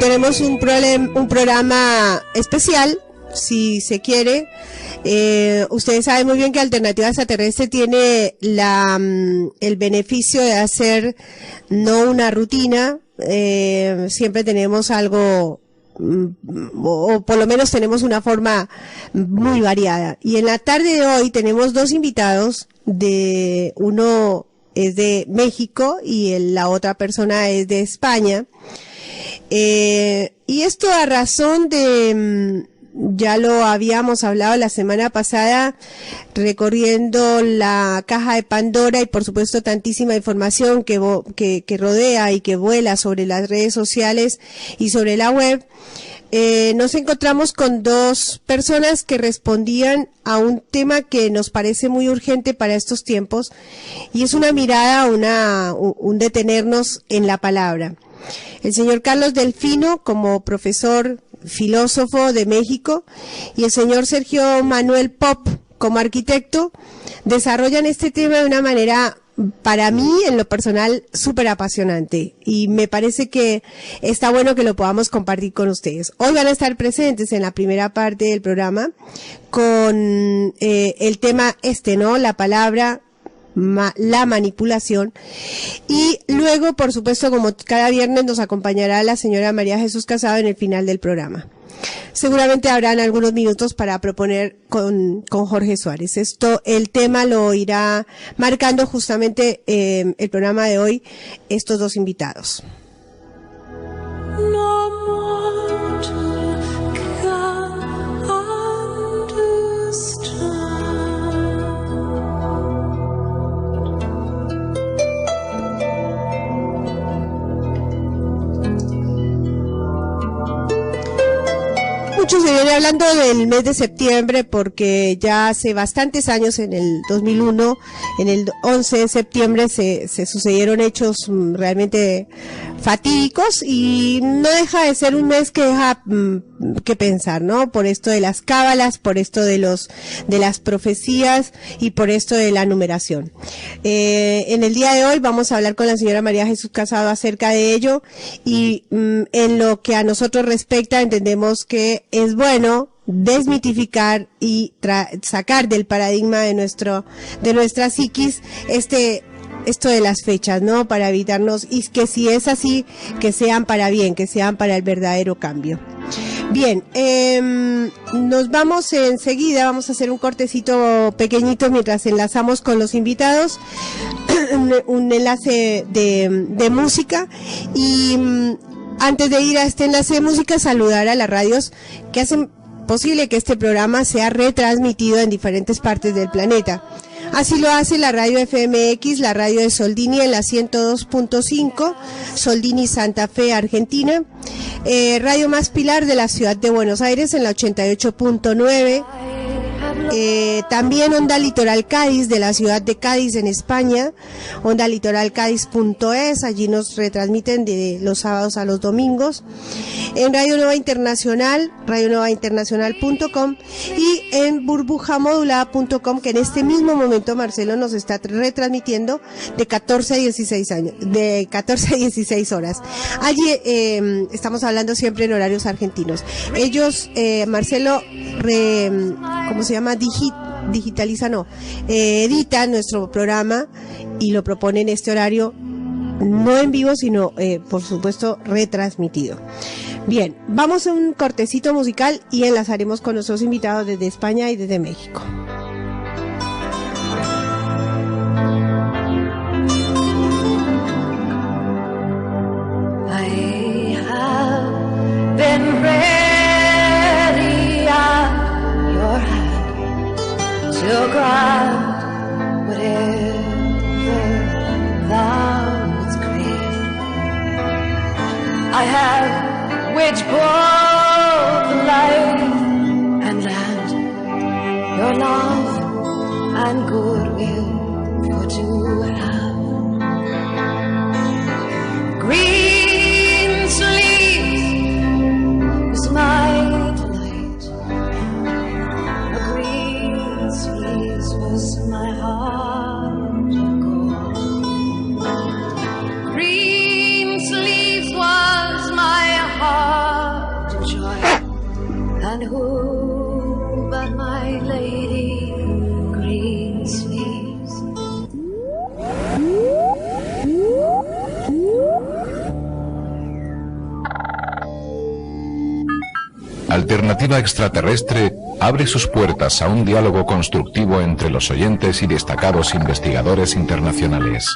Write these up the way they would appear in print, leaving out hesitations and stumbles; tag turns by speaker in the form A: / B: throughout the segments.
A: tenemos un programa especial, si se quiere. Ustedes saben muy bien que Alternativa Extraterrestre tiene el beneficio de hacer no una rutina, siempre tenemos algo, o por lo menos tenemos una forma muy variada. Y en la tarde de hoy tenemos dos invitados, uno es de México y la otra persona es de España. Y esto a razón de, ya lo habíamos hablado la semana pasada, recorriendo la caja de Pandora y por supuesto tantísima información que rodea y que vuela sobre las redes sociales y sobre la web. Nos encontramos con dos personas que respondían a un tema que nos parece muy urgente para estos tiempos, y es una mirada, un detenernos en la palabra. El señor Carlos Delfino, como profesor filósofo de México, y el señor Sergio Manuel Pop, como arquitecto, desarrollan este tema de una manera, para mí, en lo personal, súper apasionante, y me parece que está bueno que lo podamos compartir con ustedes. Hoy van a estar presentes en la primera parte del programa con el tema ¿no? La palabra, la manipulación, y luego, por supuesto, como cada viernes, nos acompañará la señora María Jesús Casado en el final del programa. Seguramente habrán algunos minutos para proponer con Jorge Suárez. El tema lo irá marcando justamente el programa de hoy, estos dos invitados. No mortal can understand. Mucho se viene hablando del mes de septiembre porque ya hace bastantes años, en el 2001, en el 11 de septiembre se sucedieron hechos realmente fatídicos, y no deja de ser un mes que deja que pensar, ¿no? Por esto de las cábalas, por esto de las profecías y por esto de la numeración. En el día de hoy vamos a hablar con la señora María Jesús Casado acerca de ello, y en lo que a nosotros respecta, entendemos que es bueno desmitificar y sacar del paradigma de nuestra psiquis esto de las fechas, ¿no? Para evitarnos, y que si es así, que sean para bien, que sean para el verdadero cambio. Bien, nos vamos enseguida, vamos a hacer un cortecito pequeñito mientras enlazamos con los invitados, un enlace de música, y antes de ir a este enlace de música, saludar a las radios que hacen posible que este programa sea retransmitido en diferentes partes del planeta. Así lo hace la radio FMX, la radio de Soldini en la 102.5, Soldini Santa Fe, Argentina, Radio Más Pilar de la ciudad de Buenos Aires en la 88.9, también Onda Litoral Cádiz de la ciudad de Cádiz en España, ondalitoralcádiz.es, allí nos retransmiten de los sábados a los domingos, en Radio Nueva Internacional, radionuevainternacional.com, y en burbujamodulada.com, que en este mismo momento Marcelo nos está retransmitiendo de 14 a 16 horas. Allí estamos hablando siempre en horarios argentinos. Ellos, Marcelo, ¿cómo se llama? Edita nuestro programa y lo propone en este horario, no en vivo, sino por supuesto retransmitido. Bien, vamos a un cortecito musical y enlazaremos con nuestros invitados desde España y desde México.
B: I have been ready at your hand to grant whatever thou wouldst crave. I have which both life and land, your love and goodwill for to have. Green sleeves is my delight, a green sleeves was my heart of gold. Green sleeves was my heart And who but my lady greets me?
C: Alternativa Extraterrestre abre sus puertas a un diálogo constructivo entre los oyentes y destacados investigadores internacionales.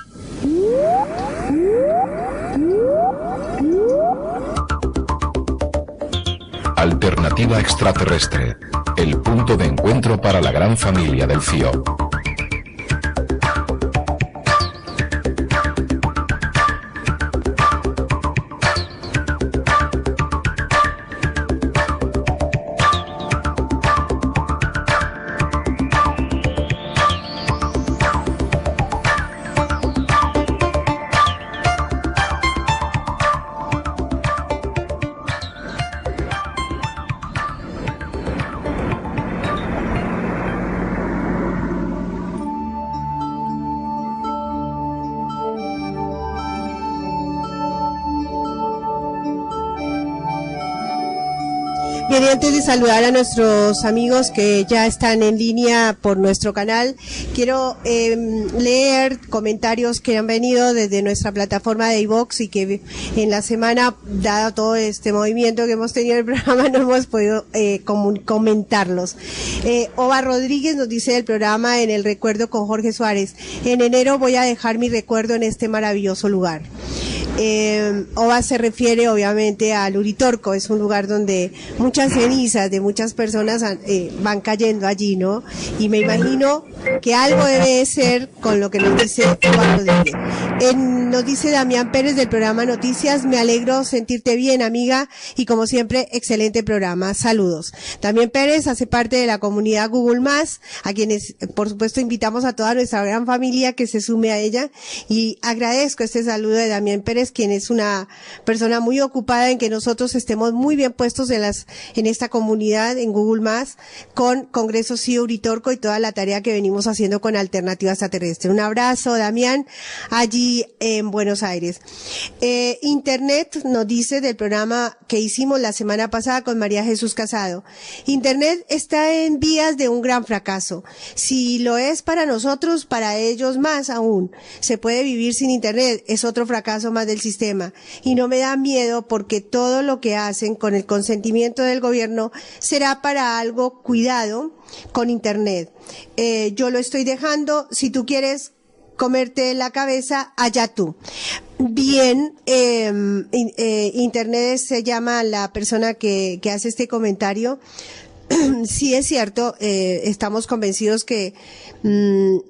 C: Alternativa Extraterrestre, el punto de encuentro para la gran familia del CIO.
A: Bien, y antes de saludar a nuestros amigos que ya están en línea por nuestro canal, quiero leer comentarios que han venido desde nuestra plataforma de iVox y que en la semana, dado todo este movimiento que hemos tenido en el programa, no hemos podido comentarlos. Ova Rodríguez nos dice del programa En el Recuerdo con Jorge Suárez: en enero voy a dejar mi recuerdo en este maravilloso lugar. Ova se refiere obviamente al Uritorco, es un lugar donde muchas cenizas de muchas personas van cayendo allí, ¿no? Y me imagino que algo debe ser con lo que nos dice Ova Rodríguez. Nos dice Damián Pérez del programa Noticias: me alegro sentirte bien, amiga, y como siempre, excelente programa, saludos. Damián Pérez hace parte de la comunidad Google+, a quienes por supuesto invitamos a toda nuestra gran familia que se sume a ella, y agradezco este saludo de Damián Pérez, quien es una persona muy ocupada en que nosotros estemos muy bien puestos en esta comunidad, en Google+, con Congreso CIO Uritorco y toda la tarea que venimos haciendo con Alternativa Extraterrestre. Un abrazo, Damián, allí en Buenos Aires. Internet nos dice del programa que hicimos la semana pasada con María Jesús Casado: Internet está en vías de un gran fracaso. Si lo es para nosotros, para ellos más aún. Se puede vivir sin Internet, es otro fracaso más del sistema. Y no me da miedo, porque todo lo que hacen con el consentimiento del gobierno será para algo cuidado con Internet. Yo lo estoy dejando, si tú quieres comerte la cabeza, allá tú. Bien, Internet se llama la persona que hace este comentario. Sí, es cierto, estamos convencidos que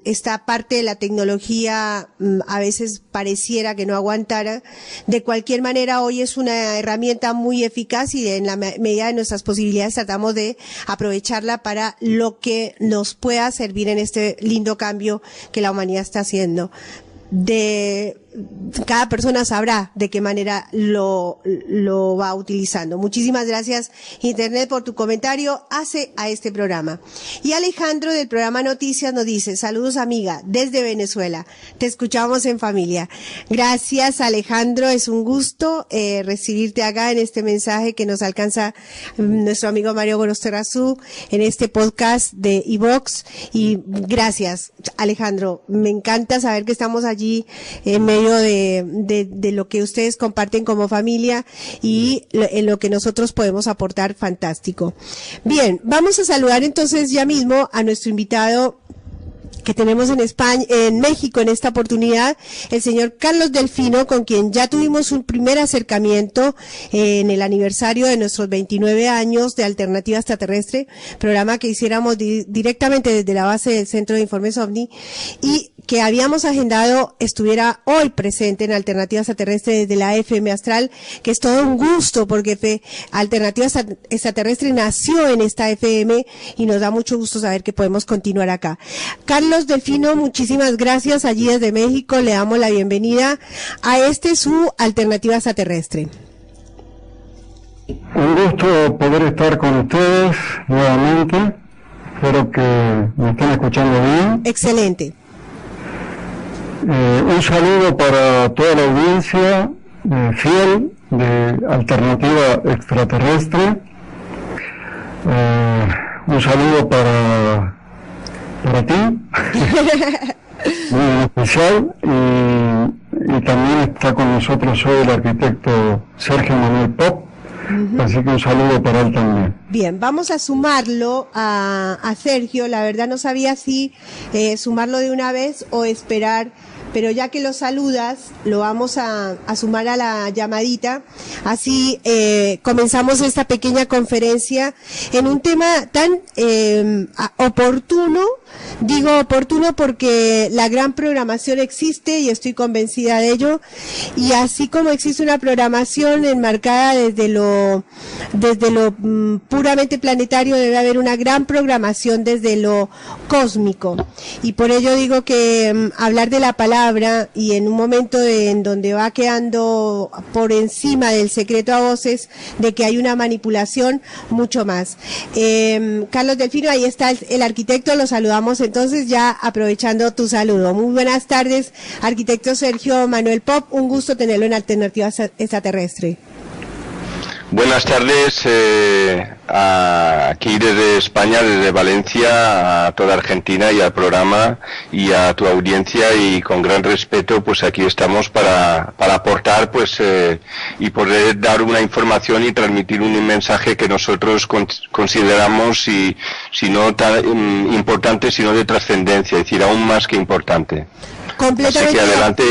A: esta parte de la tecnología a veces pareciera que no aguantara. De cualquier manera, hoy es una herramienta muy eficaz y en la medida de nuestras posibilidades tratamos de aprovecharla para lo que nos pueda servir en este lindo cambio que la humanidad está haciendo. Cada persona sabrá de qué manera lo va utilizando. Muchísimas gracias, Internet, por tu comentario hace a este programa. Y Alejandro del programa Noticias nos dice: saludos, amiga, desde Venezuela. Te escuchamos en familia. Gracias, Alejandro. Es un gusto recibirte acá en este mensaje que nos alcanza nuestro amigo Mario Gorosterazú en este podcast de iVox. Y gracias, Alejandro. Me encanta saber que estamos allí en medio de lo que ustedes comparten como familia y en lo que nosotros podemos aportar. Fantástico. Bien, vamos a saludar entonces ya mismo a nuestro invitado que tenemos en España, en México en esta oportunidad, el señor Carlos Delfino, con quien ya tuvimos un primer acercamiento en el aniversario de nuestros 29 años de Alternativa Extraterrestre, programa que hiciéramos directamente desde la base del Centro de Informes OVNI, y que habíamos agendado estuviera hoy presente en Alternativa Extraterrestre desde la FM Astral, que es todo un gusto porque Alternativa Extraterrestre nació en esta FM y nos da mucho gusto saber que podemos continuar acá. Carlos Delfino, muchísimas gracias allí desde México, le damos la bienvenida a su Alternativa Extraterrestre.
D: Un gusto poder estar con ustedes nuevamente, espero que me estén escuchando bien.
A: Excelente.
D: Un saludo para toda la audiencia fiel de Alternativa Extraterrestre. Un saludo para ti, muy especial, y también está con nosotros hoy el arquitecto Sergio Manuel Pop, así que un saludo para él también.
A: Bien, vamos a sumarlo a Sergio. La verdad no sabía si sumarlo de una vez o esperar, pero ya que lo saludas, lo vamos a sumar a la llamadita. Así comenzamos esta pequeña conferencia en un tema tan oportuno. Digo oportuno porque la gran programación existe y estoy convencida de ello. Y así como existe una programación enmarcada desde lo puramente planetario, debe haber una gran programación desde lo cósmico. Y por ello digo que hablar de la palabra, y en un momento en donde va quedando por encima del secreto a voces de que hay una manipulación, mucho más. Carlos Delfino, ahí está el arquitecto, lo saludamos entonces ya aprovechando tu saludo. Muy buenas tardes, arquitecto Sergio Manuel Pop, un gusto tenerlo en Alternativa Extraterrestre.
E: Buenas tardes, aquí desde España, desde Valencia, a toda Argentina y al programa y a tu audiencia, y con gran respeto, pues aquí estamos para aportar, pues, y poder dar una información y transmitir un mensaje que nosotros consideramos, si no tan importante, sino de trascendencia, es decir, aún más que importante. Así que adelante,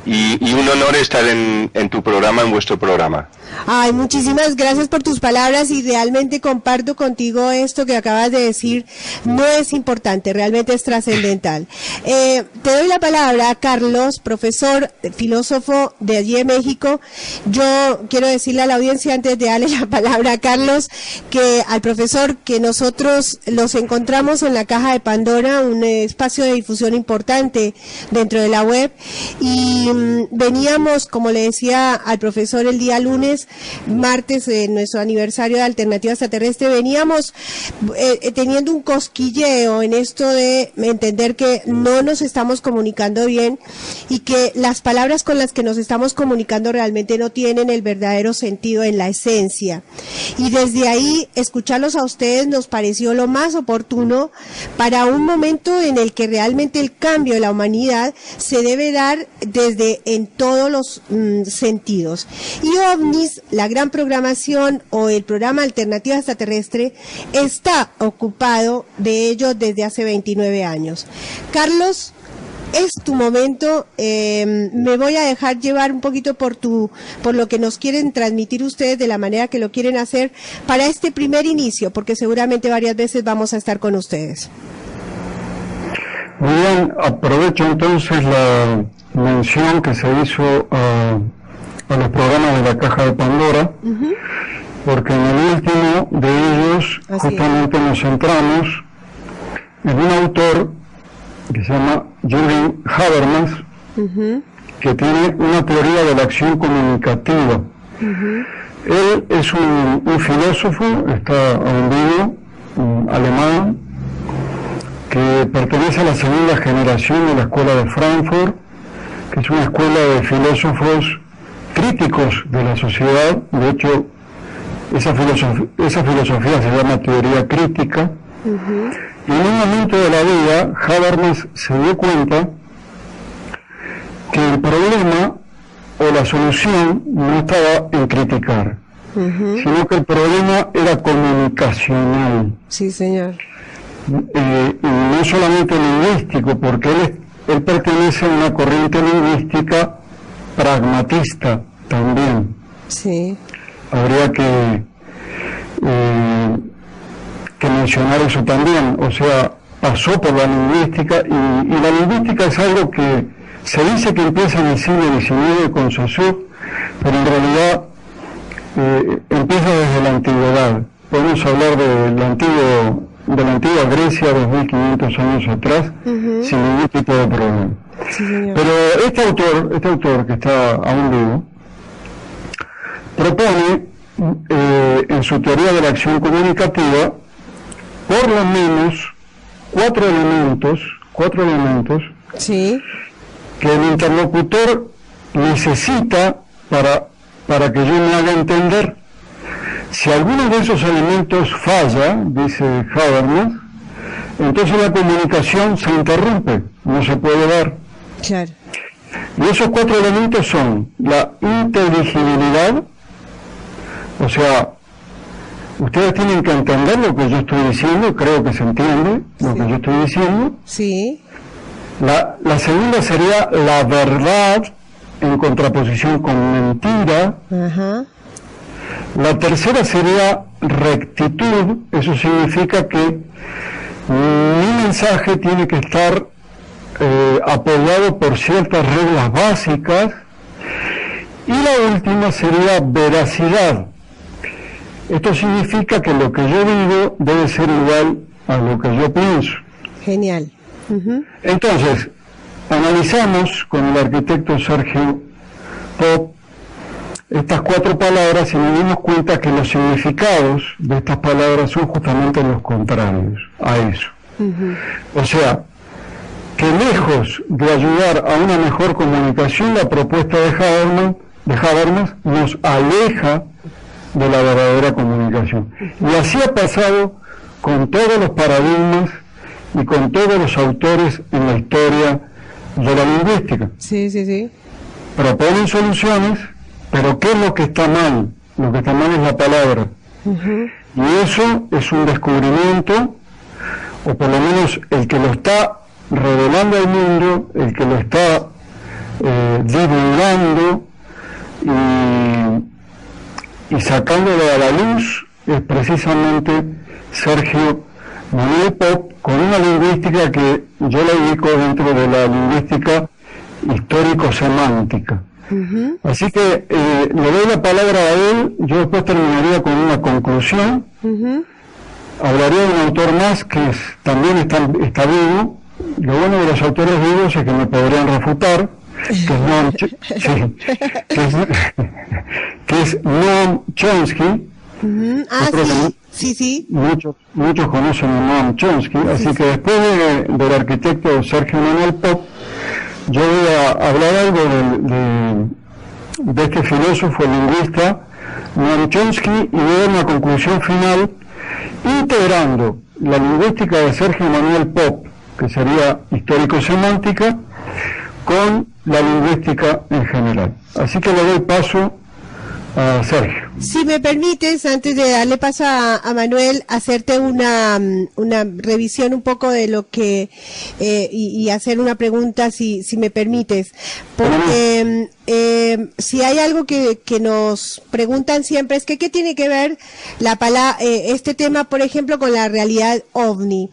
E: y un honor estar en tu programa, en vuestro programa.
A: Ay, muchísimas gracias por tus palabras, y realmente comparto contigo esto que acabas de decir. No es importante, realmente es trascendental. Te doy la palabra a Carlos, profesor, filósofo de allí de México. Yo quiero decirle a la audiencia, antes de darle la palabra a Carlos, que al profesor, que nosotros los encontramos en la Caja de Pandora, un espacio de difusión importante dentro de la web, y veníamos, como le decía al profesor el día lunes, martes de nuestro aniversario de Alternativa Extraterrestre, veníamos teniendo un cosquilleo en esto de entender que no nos estamos comunicando bien, y que las palabras con las que nos estamos comunicando realmente no tienen el verdadero sentido en la esencia. Y desde ahí, escucharlos a ustedes nos pareció lo más oportuno para un momento en el que realmente el cambio de la humanidad se debe dar desde en todos los sentidos. Y OVNIS, la gran programación, o el programa Alternativa Extraterrestre, está ocupado de ello desde hace 29 años. Carlos, es tu momento. Me voy a dejar llevar un poquito por lo que nos quieren transmitir ustedes, de la manera que lo quieren hacer para este primer inicio, porque seguramente varias veces vamos a estar con ustedes.
D: Muy bien, aprovecho entonces la mención que se hizo a los programas de la Caja de Pandora, porque en el último de ellos justamente nos centramos en un autor que se llama Jürgen Habermas, que tiene una teoría de la acción comunicativa. Él es un filósofo, está aún vivo, alemán, que pertenece a la segunda generación de la Escuela de Frankfurt, que es una escuela de filósofos críticos de la sociedad. De hecho, esa filosofía se llama teoría crítica. Y en un momento de la vida, Habermas se dio cuenta que el problema o la solución no estaba en criticar, sino que el problema era comunicacional.
A: Sí, señor.
D: Y no solamente lingüístico, porque él pertenece a una corriente lingüística pragmatista también.
A: Sí.
D: Habría que mencionar eso también. O sea, pasó por la lingüística, y la lingüística es algo que se dice que empieza en el siglo XIX con Saussure, pero en realidad empieza desde la antigüedad. Podemos hablar de la antigua Grecia, 2500 años atrás, sin ningún tipo de problema.
A: Sí,
D: pero este autor que está aún vivo, propone en su teoría de la acción comunicativa por lo menos cuatro elementos
A: sí,
D: que el interlocutor necesita para que yo me haga entender. Si alguno de esos elementos falla, dice Habermas, entonces la comunicación se interrumpe, no se puede dar.
A: Claro.
D: Y esos 4 elementos son la inteligibilidad, o sea, ustedes tienen que entender lo que yo estoy diciendo, creo que se entiende lo que yo estoy diciendo.
A: Sí.
D: La segunda sería la verdad en contraposición con mentira.
A: Ajá.
D: La tercera sería rectitud, eso significa que mi mensaje tiene que estar apoyado por ciertas reglas básicas. Y la última sería veracidad. Esto significa que lo que yo digo debe ser igual a lo que yo pienso.
A: Genial.
D: Entonces, analizamos con el arquitecto Sergio Pop estas 4 palabras y nos dimos cuenta que los significados de estas palabras son justamente los contrarios a eso. O sea, que lejos de ayudar a una mejor comunicación, la propuesta de Habermas nos aleja de la verdadera comunicación. Y así ha pasado con todos los paradigmas y con todos los autores en la historia de la lingüística.
A: Sí, sí, sí.
D: Proponen soluciones, pero ¿qué es lo que está mal? Lo que está mal es la palabra. Y eso es un descubrimiento, o por lo menos el que lo está revelando al mundo, el que lo está divulgando y sacándolo a la luz, es precisamente Sergio Manuel Pop, con una lingüística que yo la ubico dentro de la lingüística histórico-semántica. Así que le doy la palabra a él, yo después terminaría con una conclusión. Hablaría de un autor más que también está vivo. Lo bueno de los autores vivos es que me podrían refutar, que es Noam Chomsky.
A: Sí.
D: Muchos conocen a Noam Chomsky, así que después del arquitecto Sergio Manuel Pop, yo voy a hablar algo de este filósofo lingüista Noam Chomsky y voy a dar una conclusión final integrando la lingüística de Sergio Manuel Pop, que sería histórico-semántica, con la lingüística en general. Así que le doy paso a Sergio.
A: Si me permites, antes de darle paso a Manuel, hacerte una revisión un poco de lo que y hacer una pregunta, si me permites, porque si hay algo que nos preguntan siempre es que qué tiene que ver este tema, por ejemplo, con la realidad ovni.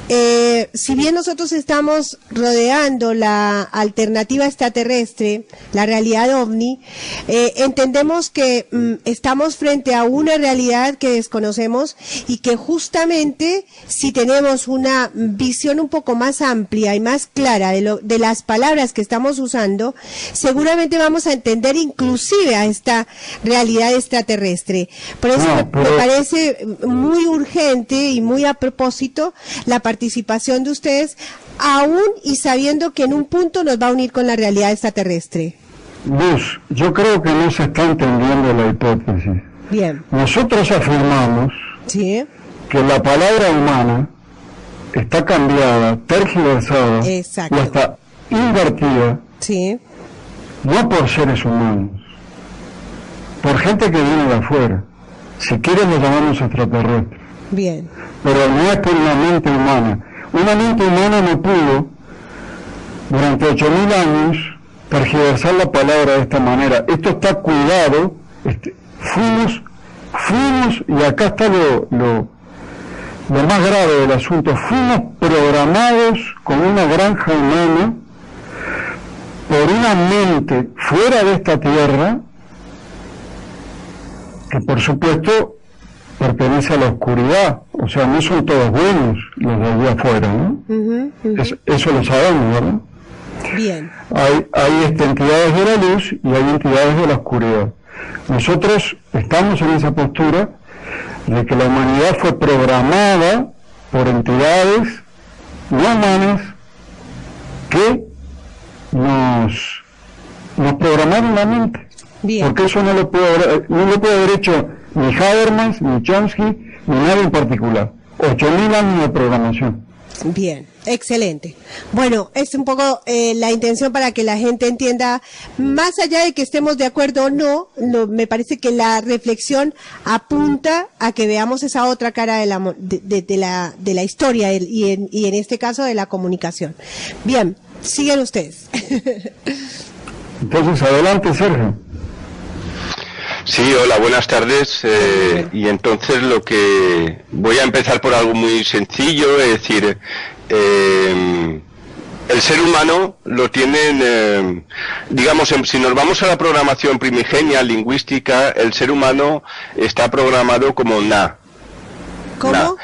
A: Si bien nosotros estamos rodeando la alternativa extraterrestre, la realidad ovni, entendemos que estamos frente a una realidad que desconocemos y que justamente si tenemos una visión un poco más amplia y más clara de las palabras que estamos usando, seguramente vamos a entender inclusive a esta realidad extraterrestre. Por eso me parece muy urgente y muy a propósito la participación de ustedes, aún y sabiendo que en un punto nos va a unir con la realidad extraterrestre.
D: Luz, yo creo que no se está entendiendo la hipótesis.
A: Bien.
D: Nosotros afirmamos que la palabra humana está cambiada, tergiversada y hasta invertida, no por seres humanos, por gente que viene de afuera. Si quieren lo llamamos extraterrestre.
A: Bien.
D: Pero no es por una mente humana. Una mente humana no pudo, durante 8.000 años, tergiversar la palabra de esta manera. Esto está cuidado. Fuimos, y acá está lo más grave del asunto, fuimos programados con una granja humana por una mente fuera de esta tierra, que por supuesto pertenece a la oscuridad. O sea, no son todos buenos los de allá afuera, ¿no? Eso lo sabemos, ¿verdad?
A: Bien.
D: Hay entidades de la luz y hay entidades de la oscuridad. Nosotros estamos en esa postura de que la humanidad fue programada por entidades no humanas que nos programaron la mente.
A: Bien.
D: Porque eso no lo puede haber hecho ni Habermas, ni Chomsky, ni nadie en particular. 8.000 años de programación.
A: Bien, excelente. Bueno, es un poco la intención para que la gente entienda, más allá de que estemos de acuerdo o no, me parece que la reflexión apunta a que veamos esa otra cara de la historia y en este caso de la comunicación. Bien, sigan ustedes.
D: Entonces, adelante, Sergio.
E: Sí, hola, buenas tardes. Y entonces voy a empezar por algo muy sencillo, es decir, el ser humano lo tienen, digamos, si nos vamos a la programación primigenia lingüística, el ser humano está programado como NA.
A: ¿Cómo?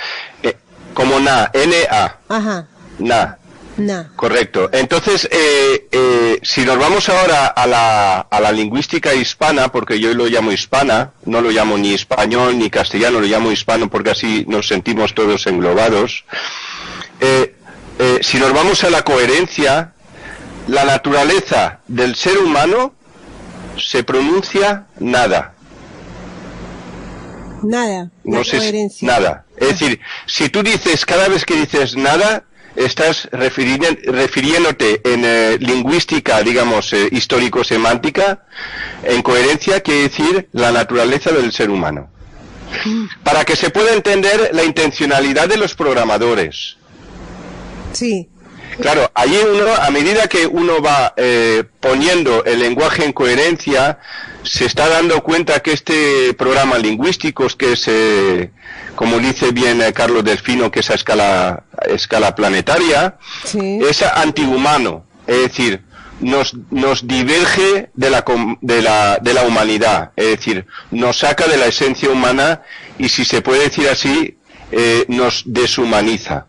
E: Como NA, N-A.
A: Ajá.
E: NA.
A: No.
E: Correcto. Entonces, si nos vamos ahora a la lingüística hispana, porque yo lo llamo hispana, no lo llamo ni español ni castellano, lo llamo hispano porque así nos sentimos todos englobados. Si nos vamos a la coherencia, la naturaleza del ser humano se pronuncia nada.
A: Nada.
E: No sé, nada. Es decir, si tú dices, cada vez que dices nada, estás refiriéndote en lingüística, digamos, histórico-semántica, en coherencia quiere decir la naturaleza del ser humano. Para que se pueda entender la intencionalidad de los programadores.
A: Sí.
E: Claro, allí a medida que uno va poniendo el lenguaje en coherencia, se está dando cuenta que este programa lingüístico, que es, como dice bien Carlos Delfino, que es a escala planetaria, sí, es antihumano, es decir, nos diverge de la humanidad, es decir, nos saca de la esencia humana y, si se puede decir así, nos deshumaniza.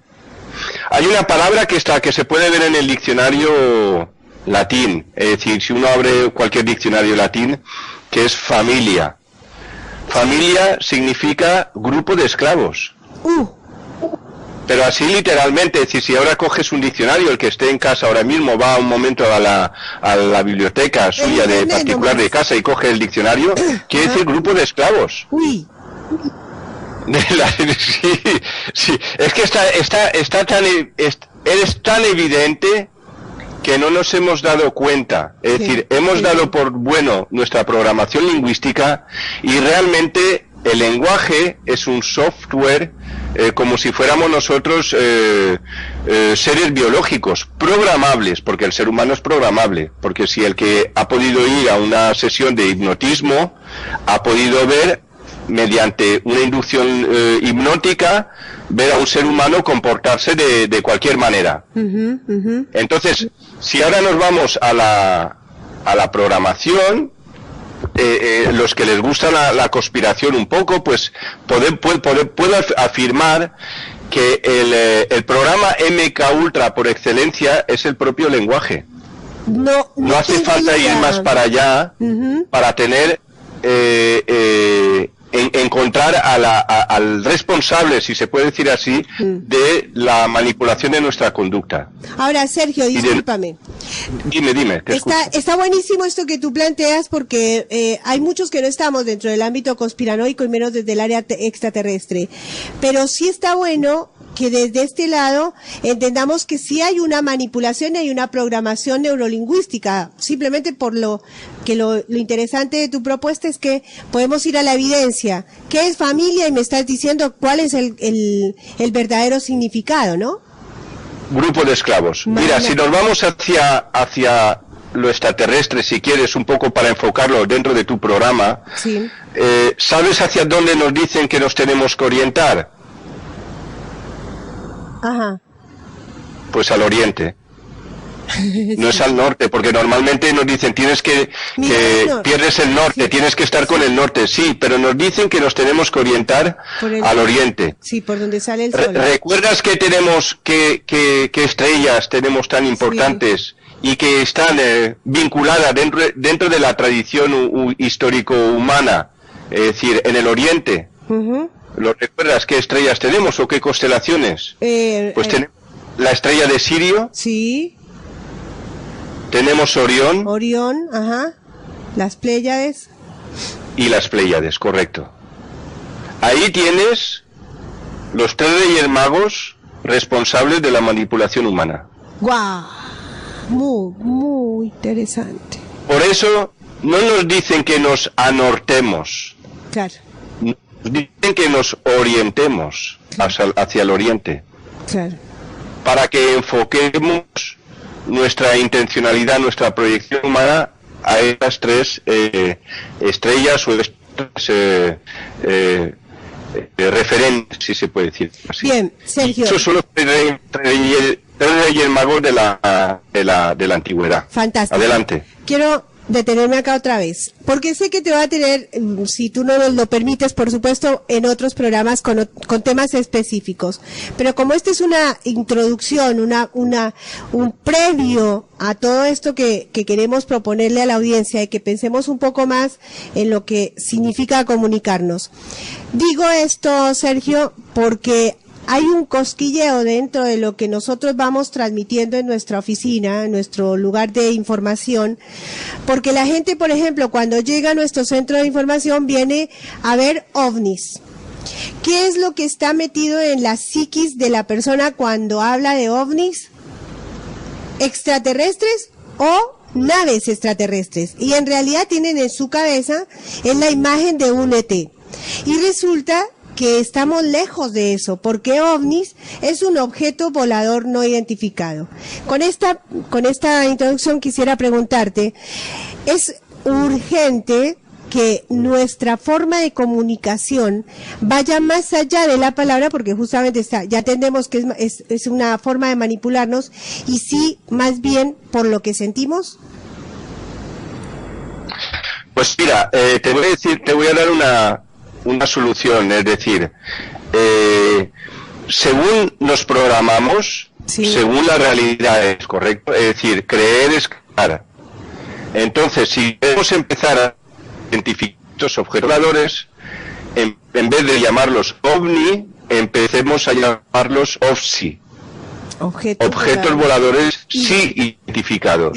E: Hay una palabra que se puede ver en el diccionario latín, es decir, si uno abre cualquier diccionario latín, que es familia. Familia significa grupo de esclavos. Pero así literalmente, es decir, si ahora coges un diccionario, el que esté en casa ahora mismo va un momento a la biblioteca suya de particular de casa y coge el diccionario, quiere decir grupo de esclavos.
A: Uy.
E: Sí, es que es tan evidente que no nos hemos dado cuenta, es decir, hemos dado por bueno nuestra programación lingüística y realmente el lenguaje es un software como si fuéramos nosotros seres biológicos, programables, porque el ser humano es programable, porque si el que ha podido ir a una sesión de hipnotismo ha podido ver, mediante una inducción hipnótica, ver a un ser humano comportarse de cualquier manera. Entonces, si ahora nos vamos a la programación, los que les gusta la conspiración un poco, pues puedo afirmar que el programa MK Ultra por excelencia es el propio lenguaje. No hace falta ir más para allá para tener encontrar al responsable, si se puede decir así, de la manipulación de nuestra conducta.
A: Ahora, Sergio, discúlpame.
E: Dime.
A: Está buenísimo esto que tú planteas, porque hay muchos que no estamos dentro del ámbito conspiranoico y menos desde el área extraterrestre. Pero sí está bueno que desde este lado entendamos que sí hay una manipulación y hay una programación neurolingüística, simplemente por lo interesante de tu propuesta es que podemos ir a la evidencia. ¿Qué es familia? Y me estás diciendo cuál es el verdadero significado, ¿no?
E: Grupo de esclavos. Mira, si nos vamos hacia lo extraterrestre, si quieres, un poco para enfocarlo dentro de tu programa, sí. ¿Sabes hacia dónde nos dicen que nos tenemos que orientar?
A: Ajá.
E: Pues al oriente. No es al norte, porque normalmente nos dicen pierdes el norte, tienes que estar con el norte, sí, pero nos dicen que nos tenemos que orientar al oriente.
A: Sí, por donde sale el sol.
E: ¿Recuerdas que tenemos que estrellas tenemos tan importantes y que están vinculadas dentro de la tradición histórico-humana, es decir, en el oriente? ¿Lo recuerdas? ¿Qué estrellas tenemos o qué constelaciones? Pues tenemos la estrella de Sirio.
A: Sí.
E: Tenemos Orión.
A: Orión, ajá. Las Pléyades.
E: Y las Pléyades, correcto. Ahí tienes los 3 Reyes Magos responsables de la manipulación humana.
A: ¡Guau! Muy interesante.
E: Por eso no nos dicen que nos anortemos.
A: Claro.
E: Nos dicen que nos orientemos hacia el oriente.
A: Claro.
E: Para que enfoquemos nuestra intencionalidad, nuestra proyección humana a estas 3 estrellas o referentes, si se puede decir así.
A: Bien, Sergio.
E: Esos son los 3 Reyes Magos de la antigüedad.
A: Fantástico.
E: Adelante.
A: Quiero detenerme acá otra vez, porque sé que te va a tener, si tú no nos lo permites, por supuesto, en otros programas con temas específicos. Pero como esta es una introducción, un previo a todo esto que queremos proponerle a la audiencia y que pensemos un poco más en lo que significa comunicarnos. Digo esto, Sergio, porque hay un cosquilleo dentro de lo que nosotros vamos transmitiendo en nuestra oficina, en nuestro lugar de información, porque la gente, por ejemplo, cuando llega a nuestro centro de información viene a ver ovnis. ¿Qué es lo que está metido en la psiquis de la persona cuando habla de ovnis? ¿Extraterrestres o naves extraterrestres? Y en realidad tienen en su cabeza es la imagen de un ET. Y resulta que estamos lejos de eso, porque ovnis es un objeto volador no identificado. Con esta introducción quisiera preguntarte, ¿es urgente que nuestra forma de comunicación vaya más allá de la palabra? Porque justamente ya entendemos que es una forma de manipularnos, y sí, más bien por lo que sentimos.
E: Pues mira, te voy a dar una solución, es decir, según nos programamos,
A: sí,
E: según la realidad es correcto, es decir, creer es crear. Entonces, si queremos empezar a identificar estos objetos voladores, en vez de llamarlos ovni, empecemos a llamarlos OVSI. Objetos voladores sí identificados.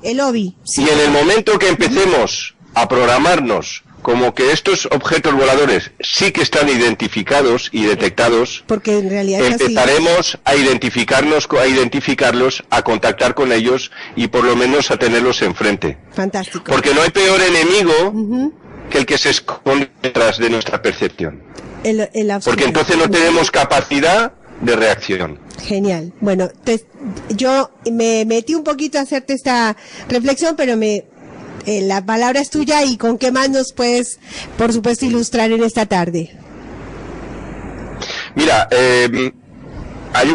A: El OVI. Sí.
E: Y en el momento que empecemos a programarnos como que estos objetos voladores sí que están identificados y detectados,
A: porque en realidad
E: empezaremos a identificarlos, a contactar con ellos y por lo menos a tenerlos enfrente.
A: Fantástico.
E: Porque no hay peor enemigo que el que se esconde detrás de nuestra percepción. Porque entonces no tenemos capacidad de reacción.
A: Genial. Bueno, yo me metí un poquito a hacerte esta reflexión, pero la palabra es tuya, y con qué más nos puedes, por supuesto, ilustrar en esta tarde.
E: Mira,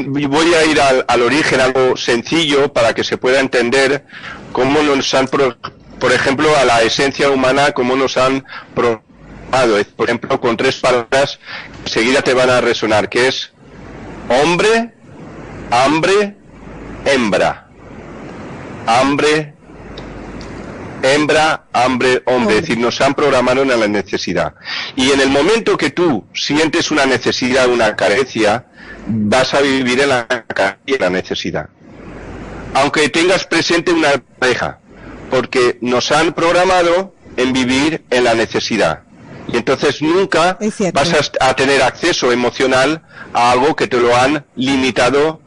E: voy a ir al origen, algo sencillo para que se pueda entender cómo nos han, por ejemplo, a la esencia humana, cómo nos han programado. Por ejemplo, con 3 palabras enseguida te van a resonar, que es hombre, hambre, hembra. Hambre, hembra, hambre, hombre. Es decir, nos han programado en la necesidad. Y en el momento que tú sientes una necesidad, una carencia, vas a vivir en la necesidad. Aunque tengas presente una pareja, porque nos han programado en vivir en la necesidad. Y entonces nunca vas a tener acceso emocional a algo que te lo han limitado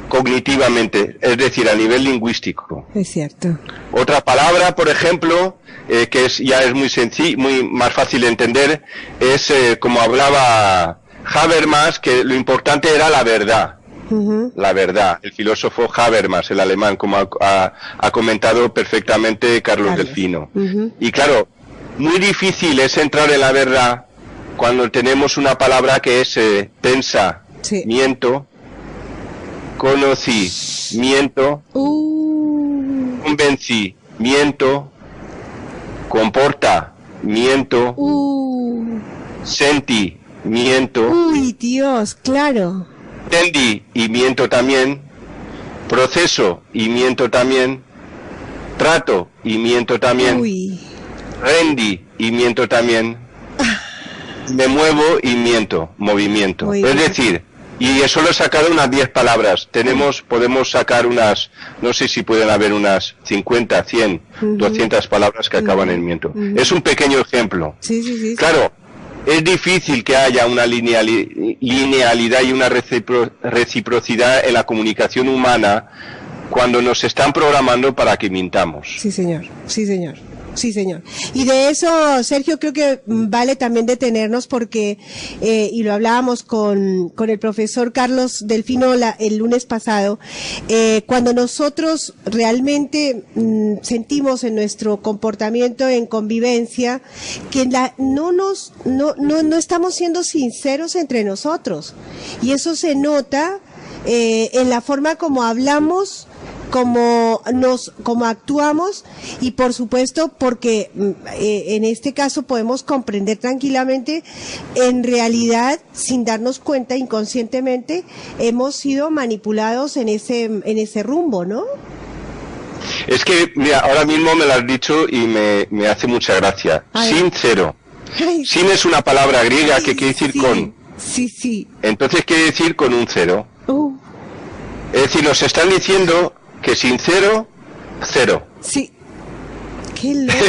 E: cognitivamente, es decir, a nivel lingüístico.
A: Es cierto.
E: Otra palabra, por ejemplo, que ya es muy sencillo, muy más fácil de entender, es como hablaba Habermas, que lo importante era la verdad. La verdad. El filósofo Habermas, el alemán, como ha comentado perfectamente Carlos Delfino. Y claro, muy difícil es entrar en la verdad cuando tenemos una palabra que es pensamiento, conocimiento, convencimiento, comportamiento, sentimiento.
A: Uy, Dios, claro.
E: Entendimiento también, proceso y miento también, trato y miento también, rendi y miento también, me muevo y miento, movimiento. Es decir, y eso lo he sacado unas 10 palabras. Podemos sacar unas, no sé si pueden haber unas 50, 100, 200 palabras que acaban en miento. Es un pequeño ejemplo.
A: Sí.
E: Claro, es difícil que haya una linealidad y una reciprocidad en la comunicación humana cuando nos están programando para que mintamos.
A: Sí, señor. Sí, señor. Sí, señor. Y de eso, Sergio, creo que vale también detenernos porque, y lo hablábamos con el profesor Carlos Delfino el lunes pasado, cuando nosotros realmente sentimos en nuestro comportamiento en convivencia que no estamos siendo sinceros entre nosotros. Y eso se nota en la forma como hablamos, como actuamos, y por supuesto porque en este caso podemos comprender tranquilamente, en realidad sin darnos cuenta, inconscientemente hemos sido manipulados en ese rumbo, ¿no?
E: Es que, mira, ahora mismo me lo has dicho y me hace mucha gracia. Sincero. Sin es una palabra griega que quiere decir con.
A: Sí.
E: Entonces quiere decir con un cero. Es decir, nos están diciendo que sincero, cero.
A: Sí. Qué loco.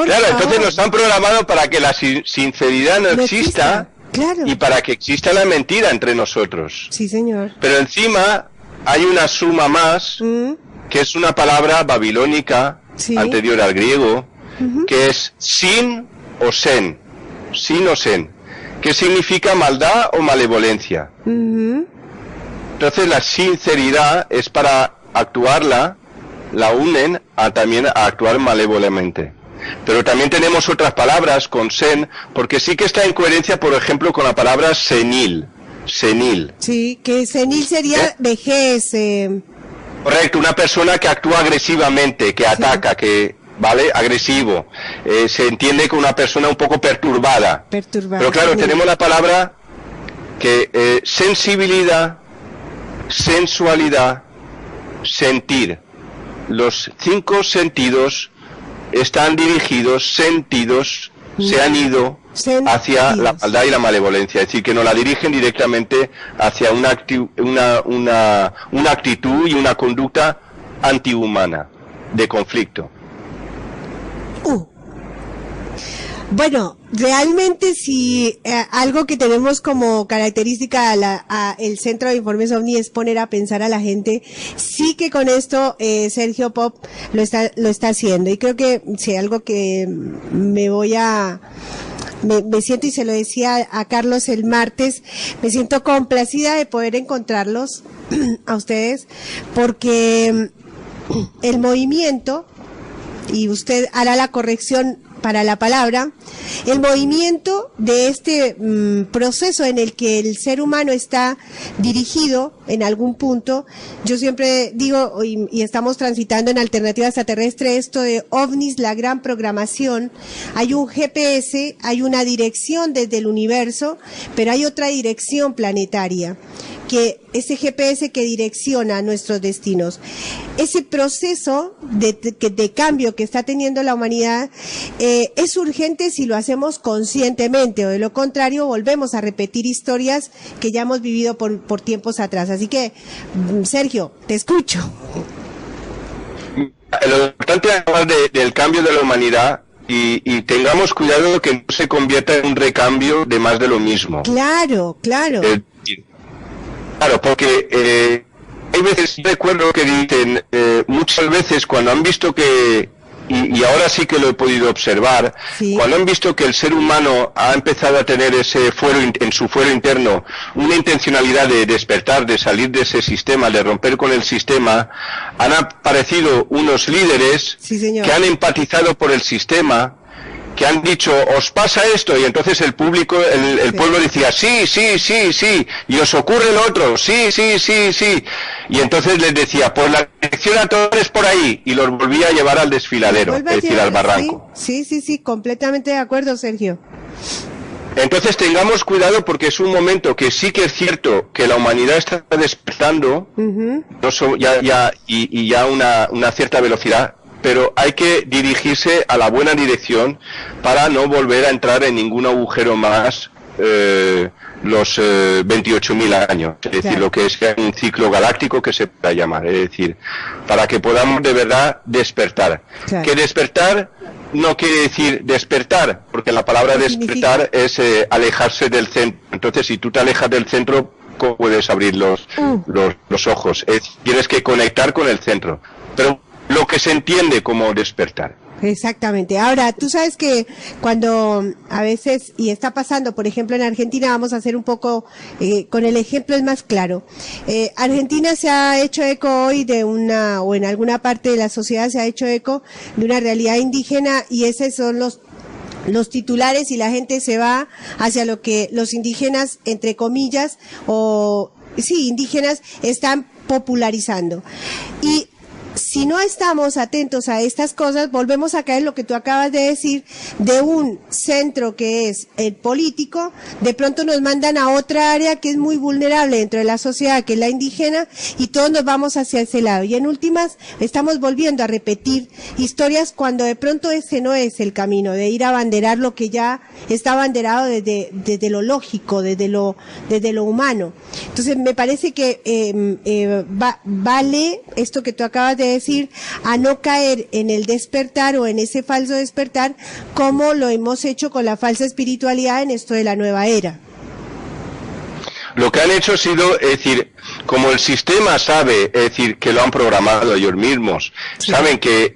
E: Claro, entonces nos han programado para que la sinceridad no exista.
A: Claro.
E: Y para que exista la mentira entre nosotros.
A: Sí, señor.
E: Pero encima hay una suma más, que es una palabra babilónica, anterior al griego, que es sin o sen. Sin o sen. Que significa maldad o malevolencia. Entonces la sinceridad es para actuarla, la unen también a actuar malévolamente. Pero también tenemos otras palabras con sen, porque sí que está en coherencia, por ejemplo, con la palabra senil. Senil.
A: Sí, que senil sería vejez.
E: Correcto, una persona que actúa agresivamente, que ataca, que, ¿vale? Agresivo. Se entiende como una persona un poco perturbada. Pero claro, tenemos la palabra que sensibilidad, sensualidad, sentir. Los 5 sentidos están dirigidos, sentidos, se han ido hacia la maldad y la malevolencia. Es decir, que nos la dirigen directamente hacia una actitud y una conducta antihumana, de conflicto.
A: Bueno, realmente si algo que tenemos como característica el Centro de Informes OVNI es poner a pensar a la gente, sí que con esto Sergio Pop lo está haciendo, y creo que si algo que me siento, y se lo decía a Carlos el martes, me siento complacida de poder encontrarlos a ustedes, porque el movimiento, y usted hará la corrección para la palabra, el movimiento de este proceso en el que el ser humano está dirigido en algún punto. Yo siempre digo, y estamos transitando en Alternativa Extraterrestre, esto de OVNIs, la gran programación. Hay un GPS, hay una dirección desde el universo, pero hay otra dirección planetaria, que ese GPS que direcciona nuestros destinos. Ese proceso de cambio que está teniendo la humanidad es urgente si lo hacemos conscientemente, o de lo contrario volvemos a repetir historias que ya hemos vivido por tiempos atrás. Así que, Sergio, te escucho.
E: Lo importante es hablar del cambio de la humanidad y tengamos cuidado que no se convierta en un recambio de más de lo mismo.
A: Claro.
E: Claro, porque hay veces, recuerdo que dicen, muchas veces cuando han visto que, y ahora sí que lo he podido observar, cuando han visto que el ser humano ha empezado a tener ese fuero, en su fuero interno, una intencionalidad de despertar, de salir de ese sistema, de romper con el sistema, han aparecido unos líderes que han empatizado por el sistema, que han dicho, os pasa esto, y entonces el público, el pueblo decía, sí, y os ocurre lo otro, sí, y entonces les decía, pues la dirección a todos es por ahí, y los volvía a llevar al desfiladero, es decir, al barranco.
A: Sí, completamente de acuerdo, Sergio.
E: Entonces tengamos cuidado, porque es un momento que sí que es cierto que la humanidad está despertando, ya una cierta velocidad, pero hay que dirigirse a la buena dirección para no volver a entrar en ningún agujero más los 28.000 años, es decir, lo que es un ciclo galáctico que se pueda llamar, es decir, para que podamos de verdad despertar. Que despertar no quiere decir despertar, porque la palabra despertar es alejarse del centro. Entonces, si tú te alejas del centro, ¿cómo puedes abrir los ojos? Tienes que conectar con el centro. Pero lo que se entiende como despertar.
A: Exactamente. Ahora, tú sabes que cuando a veces, y está pasando, por ejemplo, en Argentina, vamos a hacer un poco, con el ejemplo es más claro. Argentina se ha hecho eco hoy de o en alguna parte de la sociedad se ha hecho eco de una realidad indígena, y esos son los titulares, y la gente se va hacia lo que los indígenas, entre comillas, indígenas, están popularizando. Y si no estamos atentos a estas cosas, volvemos a caer en lo que tú acabas de decir, de un centro que es el político, de pronto nos mandan a otra área que es muy vulnerable dentro de la sociedad, que es la indígena, y todos nos vamos hacia ese lado. Y en últimas, estamos volviendo a repetir historias cuando de pronto ese no es el camino, de ir a abanderar lo que ya está abanderado desde lo lógico, desde lo humano. Entonces, me parece que vale esto que tú acabas de decir, a no caer en el despertar o en ese falso despertar, como lo hemos hecho con la falsa espiritualidad en esto de la nueva era.
E: Lo que han hecho ha sido, es decir, como el sistema sabe, es decir, que lo han programado ellos mismos, saben que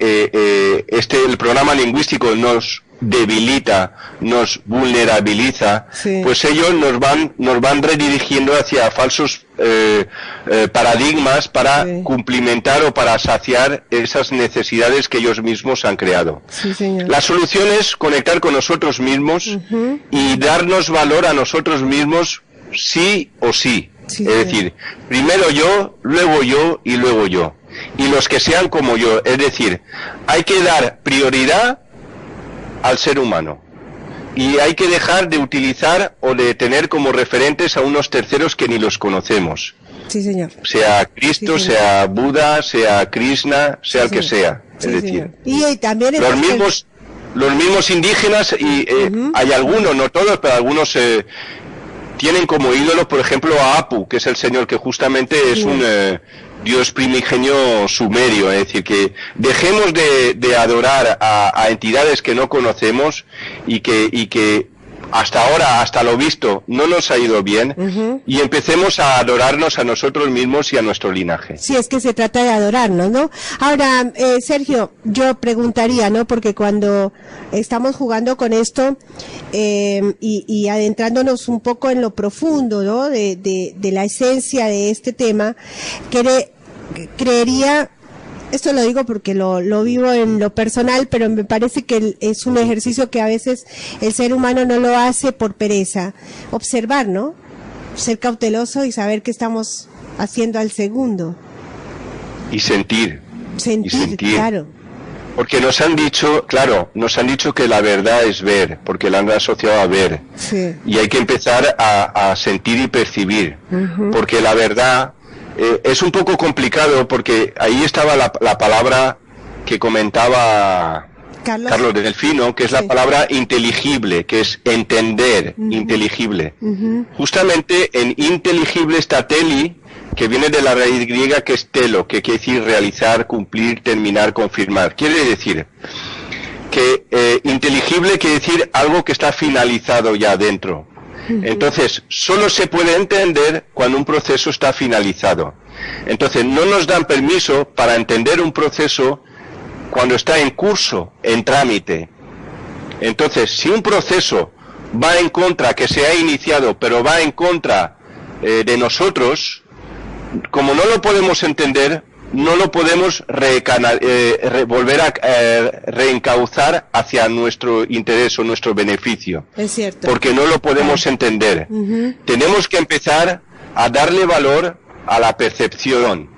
E: el programa lingüístico nos debilita, nos vulnerabiliza, pues ellos nos van redirigiendo hacia falsos paradigmas para cumplimentar o para saciar esas necesidades que ellos mismos han creado. La solución es conectar con nosotros mismos y darnos valor a nosotros mismos sí o sí. Es decir, primero yo, luego yo y luego yo. Y los que sean como yo. Es decir, hay que dar prioridad al ser humano. Y hay que dejar de utilizar o de tener como referentes a unos terceros que ni los conocemos.
A: Sí, señor.
E: Sea Cristo, sea Buda, sea Krishna, sea el que sea.
A: Sí,
E: es decir,
A: y también
E: los mismos indígenas, y hay algunos, no todos, pero algunos tienen como ídolo, por ejemplo, a Apu, que es el señor que justamente es un dios primigenio sumerio. Es decir, que dejemos de adorar a entidades que no conocemos y que hasta ahora, hasta lo visto, no nos ha ido bien, y empecemos a adorarnos a nosotros mismos y a nuestro linaje.
A: Sí, es que se trata de adorarnos, ¿no? Ahora, Sergio, yo preguntaría, ¿no? Porque cuando estamos jugando con esto y adentrándonos un poco en lo profundo, ¿no? De la esencia de este tema, creería... Esto lo digo porque lo vivo en lo personal, pero me parece que es un ejercicio que a veces el ser humano no lo hace por pereza. Observar, ¿no? Ser cauteloso y saber qué estamos haciendo al segundo.
E: Y sentir.
A: Sentir, claro.
E: Porque nos han dicho que la verdad es ver, porque la han asociado a ver.
A: Sí.
E: Y hay que empezar a sentir y percibir, porque la verdad... es un poco complicado, porque ahí estaba la palabra que comentaba Carlos Delfino, que es la palabra inteligible, que es entender, inteligible. Justamente en inteligible está teli, que viene de la raíz griega, que es telo, que quiere decir realizar, cumplir, terminar, confirmar. Quiere decir que inteligible quiere decir algo que está finalizado ya dentro. Entonces, solo se puede entender cuando un proceso está finalizado. Entonces, no nos dan permiso para entender un proceso cuando está en curso, en trámite. Entonces, si un proceso va en contra, que se ha iniciado, pero va en contra de nosotros, como no lo podemos entender, no lo podemos volver a reencauzar hacia nuestro interés o nuestro beneficio.
A: Es cierto.
E: Porque no lo podemos entender. Tenemos que empezar a darle valor a la percepción,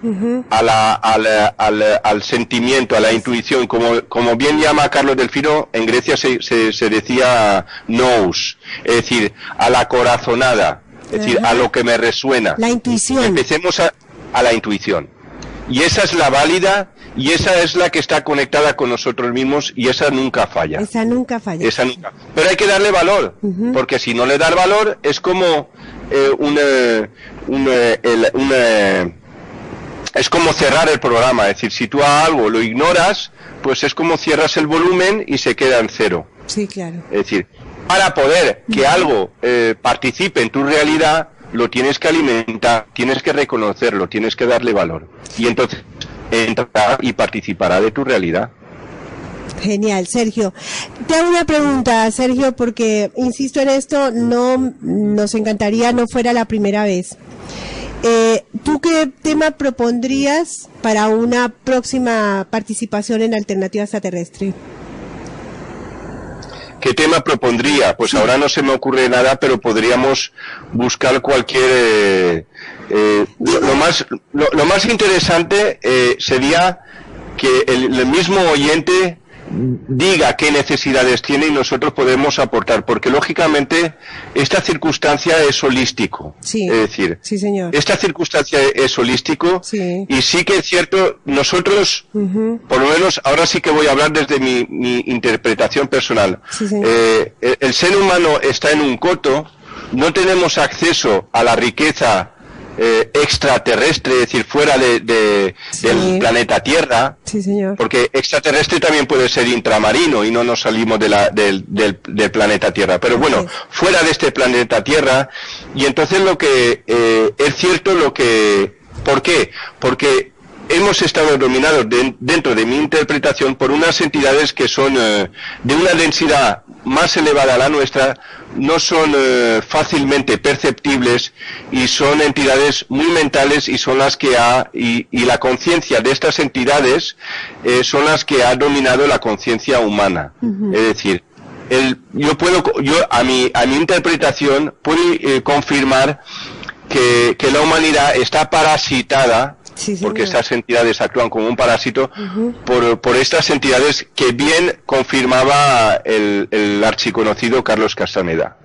E: al sentimiento, a la intuición, como bien llama Carlos Delfino. En Grecia se decía nous, es decir, a la corazonada, es decir, a lo que me resuena.
A: La intuición.
E: Empecemos a la intuición. Y esa es la válida, y esa es la que está conectada con nosotros mismos, y esa nunca falla.
A: Esa nunca falla.
E: Esa nunca. Pero hay que darle valor, porque si no le das valor, es como es como cerrar el programa. Es decir, si tú a algo lo ignoras, pues es como cierras el volumen y se queda en cero.
A: Sí, claro.
E: Es decir, para poder que algo participe en tu realidad, lo tienes que alimentar, tienes que reconocerlo, tienes que darle valor. Y entonces entrará y participará de tu realidad.
A: Genial, Sergio. Te hago una pregunta, Sergio, porque insisto en esto, no nos encantaría no fuera la primera vez. ¿Tú qué tema propondrías para una próxima participación en Alternativa Extraterrestre?
E: ¿Qué tema propondría? Pues ahora no se me ocurre nada, pero podríamos buscar cualquier... lo más interesante sería que el mismo oyente diga qué necesidades tiene y nosotros podemos aportar, porque lógicamente esta circunstancia es holístico.
A: Sí,
E: es decir,
A: sí, señor.
E: Esta circunstancia es holístico,
A: sí.
E: Y sí que es cierto, nosotros, por lo menos ahora sí que voy a hablar desde mi interpretación personal.
A: Sí,
E: el ser humano está en un coto, no tenemos acceso a la riqueza extraterrestre, es decir, fuera del planeta Tierra,
A: sí, señor.
E: Porque extraterrestre también puede ser intramarino y no nos salimos del planeta Tierra, pero bueno, fuera de este planeta Tierra. Y entonces lo que es cierto, ¿por qué? Porque hemos estado dominados dentro de mi interpretación por unas entidades que son de una densidad más elevada a la nuestra, no son fácilmente perceptibles y son entidades muy mentales y son las que y la conciencia de estas entidades son las que ha dominado la conciencia humana. Es decir, a mi interpretación puedo confirmar que la humanidad está parasitada. Sí, porque estas entidades actúan como un parásito por estas entidades que bien confirmaba el archiconocido Carlos Castaneda.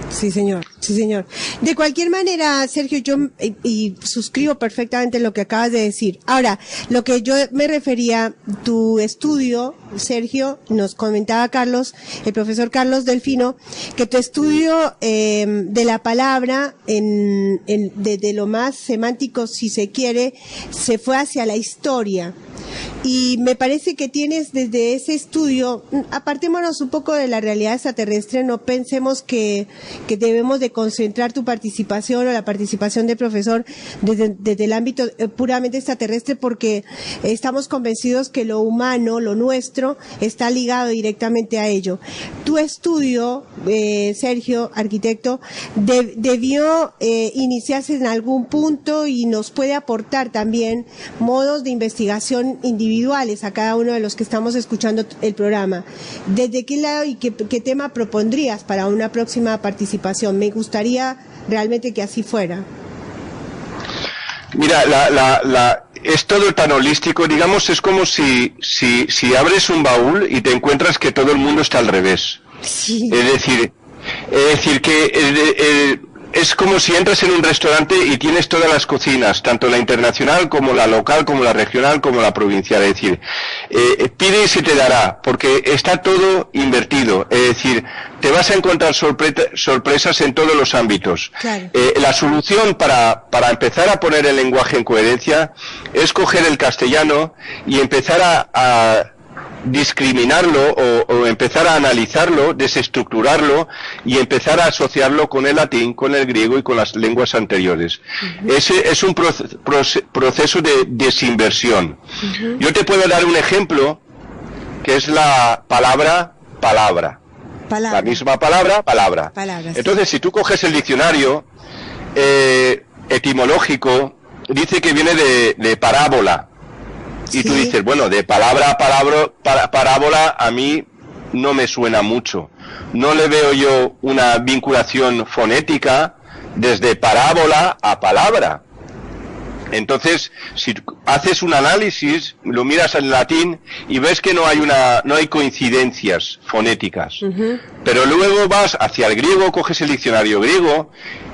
A: Sí, señor. Sí, señor. De cualquier manera, Sergio, yo y suscribo perfectamente lo que acabas de decir. Ahora, lo que yo me refería, tu estudio, Sergio, nos comentaba Carlos, el profesor Carlos Delfino, que tu estudio de la palabra, de lo más semántico, si se quiere, se fue hacia la historia. Y me parece que tienes desde ese estudio, apartémonos un poco de la realidad extraterrestre, no pensemos que debemos de concentrar tu participación o la participación del profesor desde el ámbito puramente extraterrestre, porque estamos convencidos que lo humano, lo nuestro, está ligado directamente a ello. Tu estudio, Sergio, arquitecto, debió iniciarse en algún punto y nos puede aportar también modos de investigación individuales a cada uno de los que estamos escuchando el programa. ¿Desde qué lado y qué tema propondrías para una próxima participación? Me gustaría realmente que así fuera.
E: Mira, es todo tan holístico, digamos, es como si abres un baúl y te encuentras que todo el mundo está al revés.
A: Sí.
E: Es decir que es como si entras en un restaurante y tienes todas las cocinas, tanto la internacional como la local, como la regional, como la provincial. Es decir, pide y se te dará, porque está todo invertido. Es decir, te vas a encontrar sorpresas en todos los ámbitos. Claro. La solución para empezar a poner el lenguaje en coherencia es coger el castellano y empezar a discriminarlo o empezar a analizarlo, desestructurarlo y empezar a asociarlo con el latín, con el griego y con las lenguas anteriores. Ese es un proceso de desinversión. Yo te puedo dar un ejemplo que es la palabra. La misma palabra. Entonces, si tú coges el diccionario etimológico, dice que viene de parábola. Y tú dices, bueno, de palabra a parábola a mí no me suena mucho. No le veo yo una vinculación fonética desde parábola a palabra. Entonces, si haces un análisis, lo miras en latín y ves que no hay coincidencias fonéticas. Pero luego vas hacia el griego, coges el diccionario griego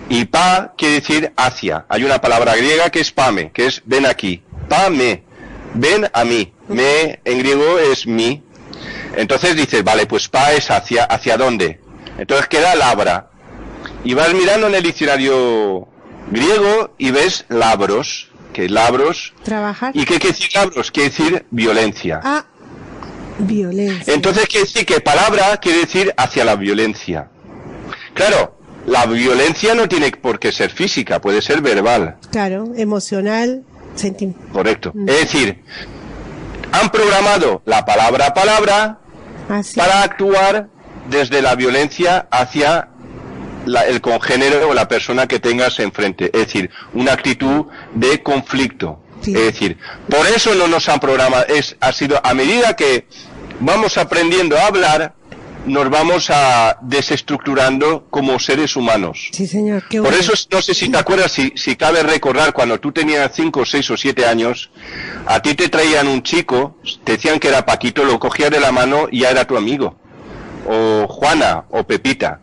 E: y pa quiere decir hacia. Hay una palabra griega que es pame, que es ven aquí. Pame. Ven a mí. Me en griego es mi. Entonces dices, vale, pues pa es hacia dónde. Entonces queda labra. Y vas mirando en el diccionario griego y ves labros, que labros.
A: Trabajar.
E: ¿Y qué quiere decir labros? Quiere decir violencia.
A: Ah, violencia.
E: Entonces quiere decir que palabra quiere decir hacia la violencia. Claro, la violencia no tiene por qué ser física, puede ser verbal.
A: Claro, emocional, sentimental.
E: Correcto. Es decir, han programado la palabra
A: Así.
E: para actuar desde la violencia hacia el congénere o la persona que tengas enfrente. Es decir, una actitud de conflicto.
A: Sí.
E: Es decir, por eso no nos han programado. Ha sido a medida que vamos aprendiendo a hablar, nos vamos a desestructurando como seres humanos.
A: Sí, señor. Qué
E: Por
A: bueno.
E: eso, no sé si te acuerdas, si cabe recordar, cuando tú tenías 5, 6 o 7 años, a ti te traían un chico, te decían que era Paquito, lo cogías de la mano y ya era tu amigo. O Juana, o Pepita.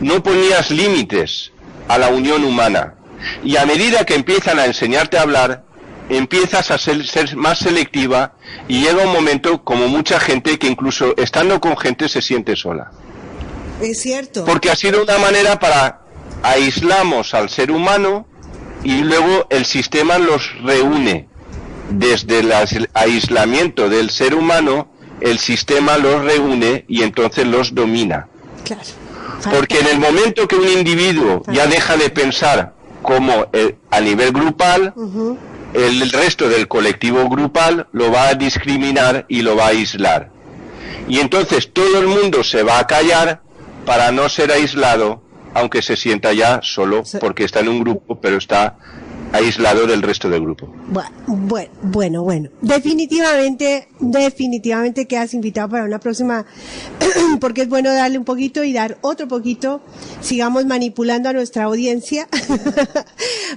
E: No ponías límites a la unión humana. Y a medida que empiezan a enseñarte a hablar, empiezas a ser más selectiva y llega un momento, como mucha gente, que incluso estando con gente se siente sola.
A: Es cierto.
E: Porque ha sido una manera para aislamos al ser humano y luego el sistema los reúne. Desde el aislamiento del ser humano, el sistema los reúne y entonces los domina.
A: Claro.
E: Porque en el momento que un individuo ya deja de pensar como a nivel grupal, el resto del colectivo grupal lo va a discriminar y lo va a aislar. Y entonces todo el mundo se va a callar para no ser aislado, aunque se sienta ya solo porque está en un grupo, pero está aislado del resto del grupo.
A: Bueno. Definitivamente quedas invitado para una próxima, porque es bueno darle un poquito y dar otro poquito. Sigamos manipulando a nuestra audiencia.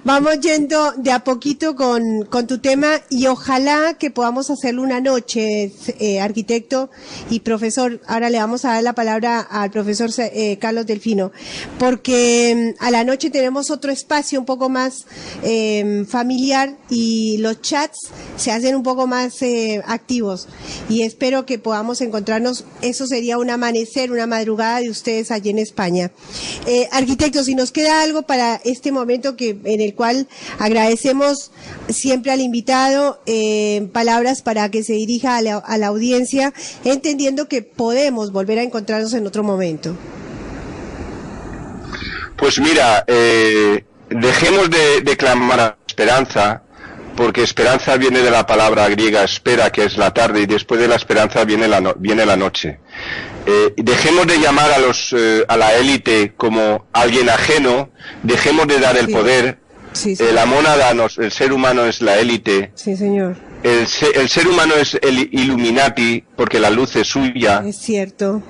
A: Vamos yendo de a poquito con tu tema y ojalá que podamos hacerlo una noche, arquitecto y profesor. Ahora le vamos a dar la palabra al profesor Carlos Delfino, porque a la noche tenemos otro espacio un poco más familiar y los chats se hacen un poco más activos y espero que podamos encontrarnos. Eso sería un amanecer, una madrugada de ustedes allí en España. Arquitecto, si nos queda algo para este momento en el cual agradecemos siempre al invitado, palabras para que se dirija a la audiencia, entendiendo que podemos volver a encontrarnos en otro momento.
E: Pues mira, dejemos de clamar a esperanza, porque esperanza viene de la palabra griega espera, que es la tarde, y después de la esperanza viene la noche. Dejemos de llamar a la élite como alguien ajeno, dejemos de dar el poder.
A: Sí.
E: La mónada, el ser humano es la élite.
A: Sí, señor.
E: El ser humano es el Illuminati, porque la luz es suya.
A: Es cierto.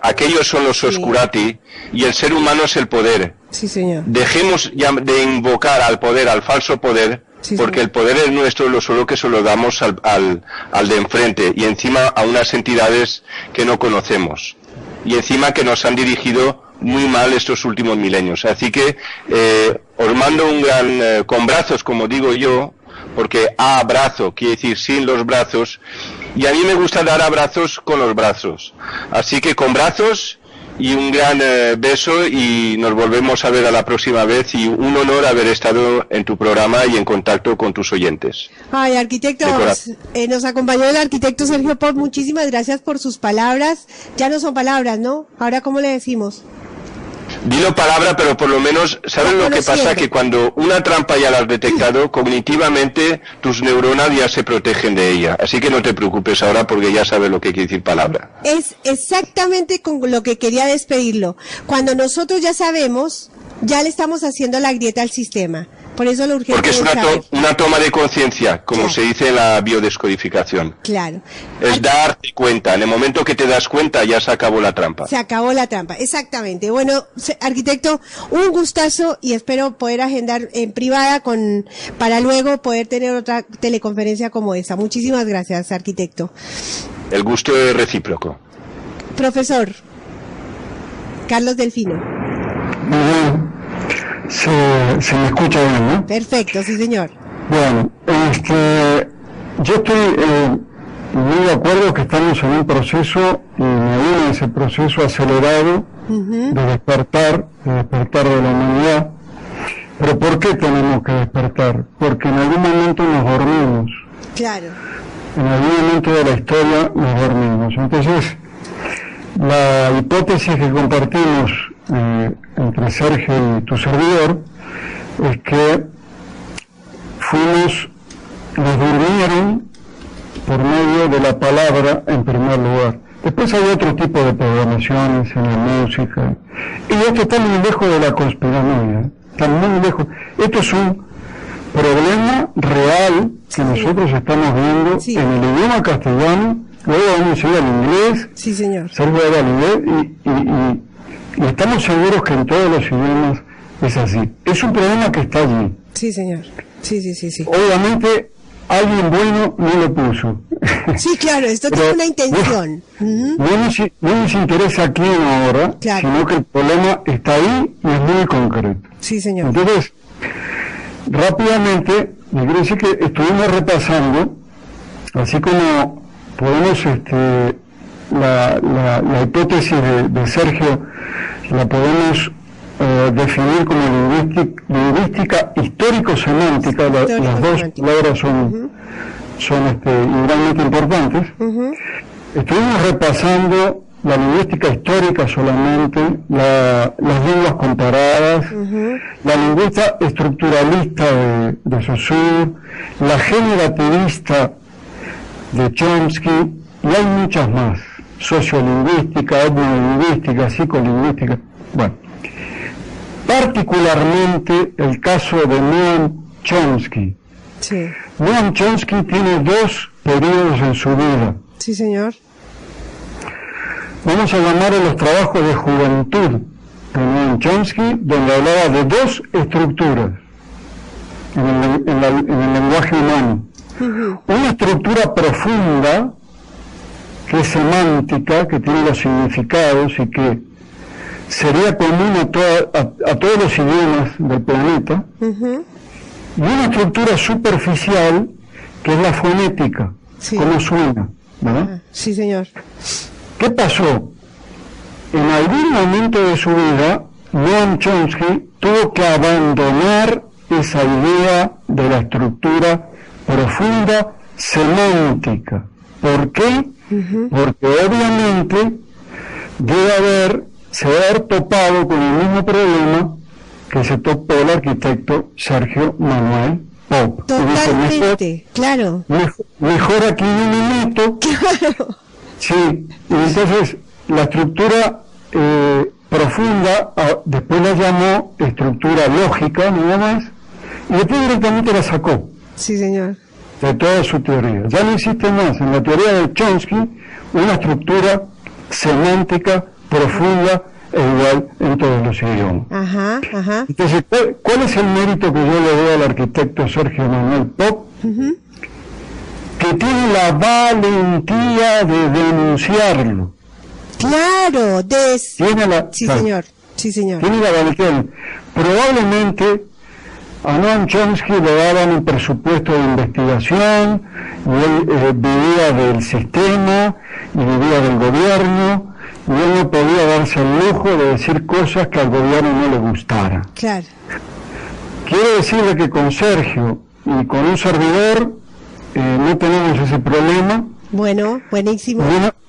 E: Aquellos son los oscurati, y el ser humano es el poder.
A: Sí, señor.
E: Dejemos de invocar al poder, al falso poder,
A: sí,
E: porque
A: señor.
E: el poder es nuestro, solo que se lo damos al de enfrente, y encima a unas entidades que no conocemos, y encima que nos han dirigido muy mal estos últimos milenios. Así que os mando un gran, con brazos, como digo yo, porque abrazo quiere decir sin los brazos, y a mí me gusta dar abrazos con los brazos. Así que con brazos y un gran beso, y nos volvemos a ver a la próxima vez, y un honor haber estado en tu programa y en contacto con tus oyentes.
A: Ay, arquitecto, nos acompañó el arquitecto Sergio Pop, muchísimas gracias por sus palabras. Ya no son palabras, ¿no? Ahora, ¿cómo le decimos?
E: Dilo palabra, pero por lo menos, ¿sabes lo que pasa? Que cuando una trampa ya la has detectado, cognitivamente tus neuronas ya se protegen de ella. Así que no te preocupes ahora, porque ya sabes lo que quiere decir palabra.
A: Es exactamente con lo que quería despedirlo. Cuando nosotros ya sabemos, ya le estamos haciendo la grieta al sistema. Por eso lo urgente
E: porque es una toma de conciencia, como se dice en la biodescodificación.
A: Claro.
E: Es darte cuenta. En el momento que te das cuenta, ya se acabó la trampa.
A: Se acabó la trampa, exactamente. Bueno, arquitecto, un gustazo, y espero poder agendar en privada para luego poder tener otra teleconferencia como esta. Muchísimas gracias, arquitecto.
E: El gusto es recíproco.
A: Profesor Carlos Delfino.
D: Muy bien. Se me escucha bien, ¿no?
A: Perfecto, sí, señor.
D: Bueno, yo estoy muy de acuerdo que estamos en un proceso, y me uno a ese proceso acelerado de despertar de la humanidad. Pero ¿por qué tenemos que despertar? Porque en algún momento nos dormimos.
A: Claro.
D: En algún momento de la historia nos dormimos. Entonces, la hipótesis que compartimos entre Sergio y tu servidor es que nos durmieron por medio de la palabra en primer lugar. Después hay otro tipo de programaciones en la música. Y esto está muy lejos de la conspiranoia. Está muy lejos. Esto es un problema real que nosotros estamos viendo en el idioma castellano. Luego vamos a ir al inglés.
A: Sí, señor.
D: Sergio va al inglés y estamos seguros que en todos los idiomas es así. Es un problema que está allí.
A: Sí, señor. Sí.
D: Obviamente alguien bueno no lo puso.
A: Sí, claro, esto tiene una intención.
D: No nos interesa quién ahora, sino que el problema está ahí y es muy concreto.
A: Sí, señor.
D: Entonces, rápidamente, me quiero decir que estuvimos repasando, así como podemos, la hipótesis de Sergio, la podemos definir como lingüística histórico-semántica. Las dos palabras son igualmente importantes. Estuvimos repasando la lingüística histórica solamente, las lenguas comparadas, la lingüística estructuralista de Saussure, la generativista de Chomsky, y hay muchas más, sociolingüística, etnolingüística, psicolingüística. Bueno, particularmente el caso de Noam Chomsky.
A: Sí.
D: Noam Chomsky tiene dos periodos en su vida.
A: Sí, señor.
D: Vamos a llamar a los trabajos de juventud de Noam Chomsky, donde hablaba de dos estructuras en el lenguaje humano. Una estructura profunda, que es semántica, que tiene los significados y que sería común a todos los idiomas del planeta, y una estructura superficial, que es la fonética, cómo suena, ¿verdad?
A: Sí, señor.
D: ¿Qué pasó? En algún momento de su vida, Noam Chomsky tuvo que abandonar esa idea de la estructura profunda semántica. ¿Por qué? Porque obviamente se debe haber topado con el mismo problema que se topó el arquitecto Sergio Manuel Pop.
A: Totalmente, claro.
D: Mejor aquí no me meto.
A: Claro.
D: Sí, y entonces la estructura profunda, después la llamó estructura lógica, nada más, y después directamente la sacó.
A: Sí, señor.
D: De toda su teoría. Ya no existe más en la teoría de Chomsky una estructura semántica profunda e igual en todos los idiomas. Entonces, ¿cuál es el mérito que yo le doy al arquitecto Sergio Manuel Pop? Que tiene la valentía de denunciarlo.
A: Claro,
D: Sí,
A: señor. Sí, señor.
D: Tiene la valentía. Probablemente a Noam Chomsky le daban un presupuesto de investigación, y él vivía del sistema, y vivía del gobierno, y él no podía darse el lujo de decir cosas que al gobierno no le gustaran.
A: Claro.
D: Quiero decirle que con Sergio y con un servidor no tenemos ese problema.
A: Bueno, buenísimo.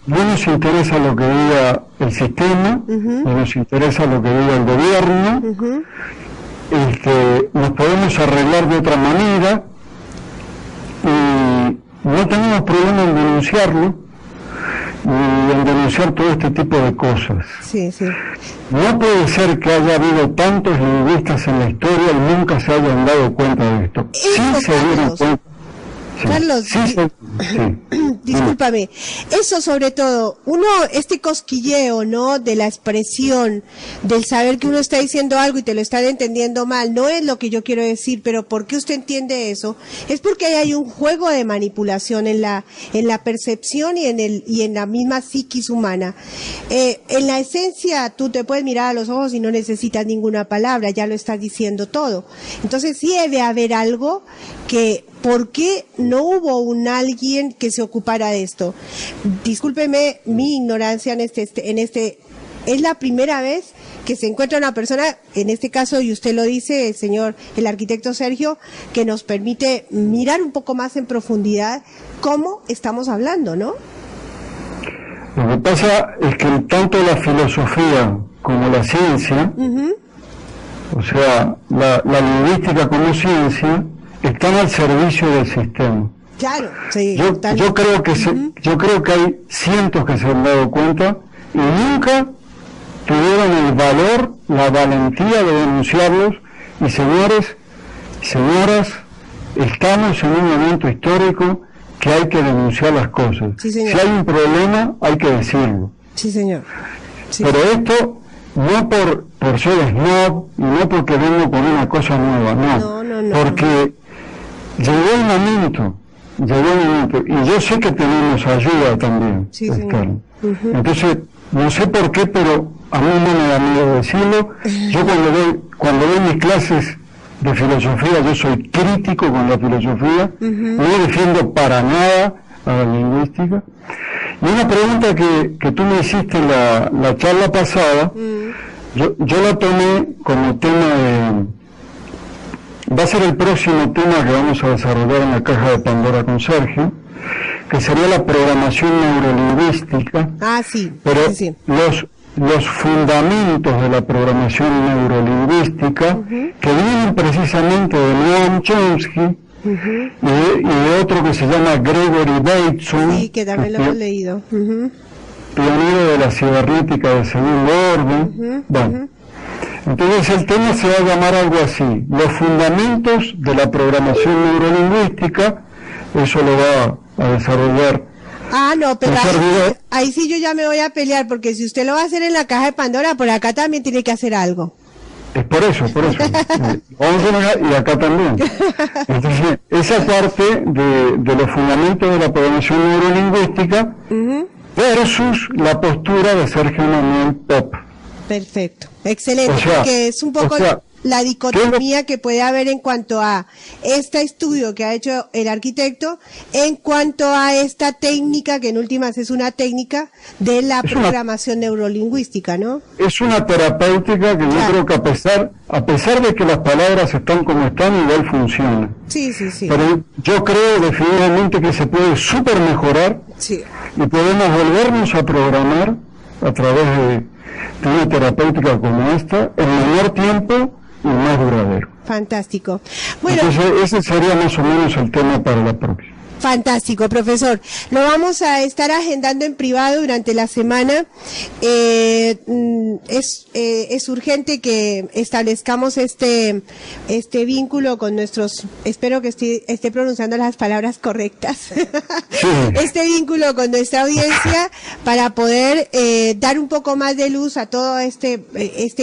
D: No nos interesa lo que diga el sistema, no nos interesa lo que diga el gobierno. Nos podemos arreglar de otra manera y no tenemos problema en denunciarlo y en denunciar todo este tipo de cosas.
A: Sí.
D: No puede ser que haya habido tantos lingüistas en la historia y nunca se hayan dado cuenta de esto. Sí se dieron cuenta.
A: Carlos, discúlpame, eso sobre todo, este cosquilleo, ¿no?, de la expresión, del saber que uno está diciendo algo y te lo están entendiendo mal, no es lo que yo quiero decir, pero ¿por qué usted entiende eso? Es porque hay un juego de manipulación en la percepción y en la misma psiquis humana. En la esencia, tú te puedes mirar a los ojos y no necesitas ninguna palabra, ya lo estás diciendo todo. Entonces sí debe haber algo que ¿por qué no hubo alguien que se ocupara de esto? Discúlpeme mi ignorancia en este, es la primera vez que se encuentra una persona, en este caso, y usted lo dice, el arquitecto Sergio, que nos permite mirar un poco más en profundidad cómo estamos hablando, ¿no?
D: Lo que pasa es que tanto la filosofía como la ciencia, o sea, la lingüística como ciencia, están al servicio del sistema.
A: Claro, sí.
D: Yo creo que hay cientos que se han dado cuenta y nunca tuvieron el valor, la valentía de denunciarlos. Y señores, señoras, estamos en un momento histórico que hay que denunciar las cosas.
A: Sí, señor.
D: Si hay un problema, hay que decirlo.
A: Sí, señor. Sí.
D: Pero esto no por ser snob y no porque vengo con una cosa nueva, no. Porque llegó el momento, y yo sé que tenemos ayuda también.
A: Sí, señor.
D: Entonces, no sé por qué, pero a mí no me da miedo decirlo. Yo cuando doy mis clases de filosofía, yo soy crítico con la filosofía, no defiendo para nada a la lingüística. Y una pregunta que tú me hiciste en la charla pasada, yo la tomé como tema va a ser el próximo tema que vamos a desarrollar en la caja de Pandora con Sergio, que sería la programación neurolingüística.
A: Sí.
D: Pero
A: sí.
D: Los fundamentos de la programación neurolingüística, que vienen precisamente de Noam Chomsky, y de otro que se llama Gregory Bateson,
A: sí, que también lo hemos leído,
D: pionero de la cibernética de segundo orden. Entonces el tema se va a llamar algo así: los fundamentos de la programación neurolingüística. Eso lo va a desarrollar.
A: No, pero ahí sí yo ya me voy a pelear, porque si usted lo va a hacer en la caja de Pandora, por acá también tiene que hacer algo.
D: Es por eso. Y acá también. Entonces, esa parte de los fundamentos de la programación neurolingüística versus la postura de Sergio Manuel Pop.
A: Perfecto, excelente, porque es un poco la dicotomía que puede haber en cuanto a este estudio que ha hecho el arquitecto, en cuanto a esta técnica, que en últimas es una técnica de la programación neurolingüística, ¿no? Es una terapéutica que yo creo que a pesar de que las palabras están como están, igual funciona. Sí. Pero yo creo definitivamente que se puede súper mejorar y podemos volvernos a programar a través de una terapéutica como esta en menor tiempo y más duradero. Fantástico. Bueno, entonces ese sería más o menos el tema para la próxima. Fantástico, profesor. Lo vamos a estar agendando en privado durante la semana. Es urgente que establezcamos este vínculo con nuestros, espero que esté pronunciando las palabras correctas, este vínculo con nuestra audiencia para poder dar un poco más de luz a todo este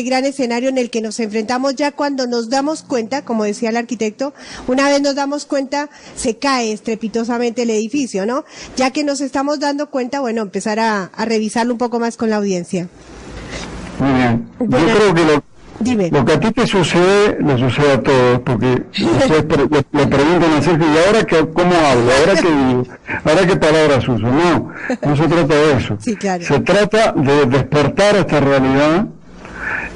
A: gran escenario en el que nos enfrentamos ya cuando nos damos cuenta, como decía el arquitecto, una vez nos damos cuenta, se cae estrepitosamente el edificio, ¿no? Ya que nos estamos dando cuenta, bueno, empezar a revisarlo un poco más con la audiencia. Muy bien. Bueno, yo creo que lo que a ti te sucede, le sucede a todos, porque ustedes le preguntan a Sergio, ¿y ahora cómo hablo? ¿Ahora qué palabras uso? No se trata de eso. Sí, claro. Se trata de despertar esta realidad,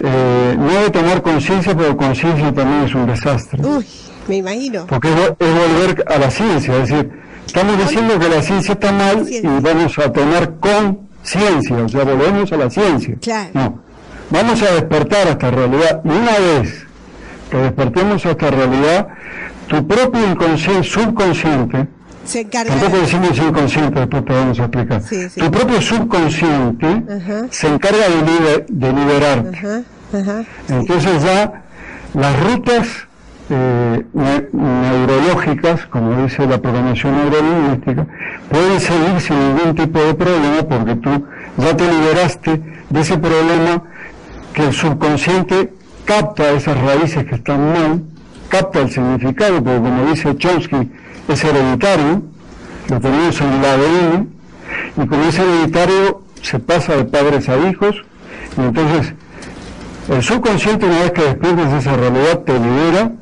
A: no de tomar conciencia, pero conciencia también es un desastre. Uy, me imagino. Porque es volver a la ciencia, es decir, estamos diciendo que la ciencia está mal y vamos a tomar conciencia, o sea, volvemos a la ciencia. Claro. No, vamos a despertar a esta realidad. Y una vez que despertemos a esta realidad, tu propio subconsciente, se encarga. Tampoco decimos inconsciente, después te vamos a explicar. Tu propio subconsciente se encarga de liberarte. Entonces ya las rutas neurológicas, como dice la programación neurolingüística, pueden seguir sin ningún tipo de problema, porque tú ya te liberaste de ese problema que el subconsciente capta esas raíces que están mal, capta el significado, porque como dice Chomsky, es hereditario, lo tenemos en el ADN, y como es hereditario se pasa de padres a hijos, y entonces el subconsciente, una vez que despiertas esa realidad, te libera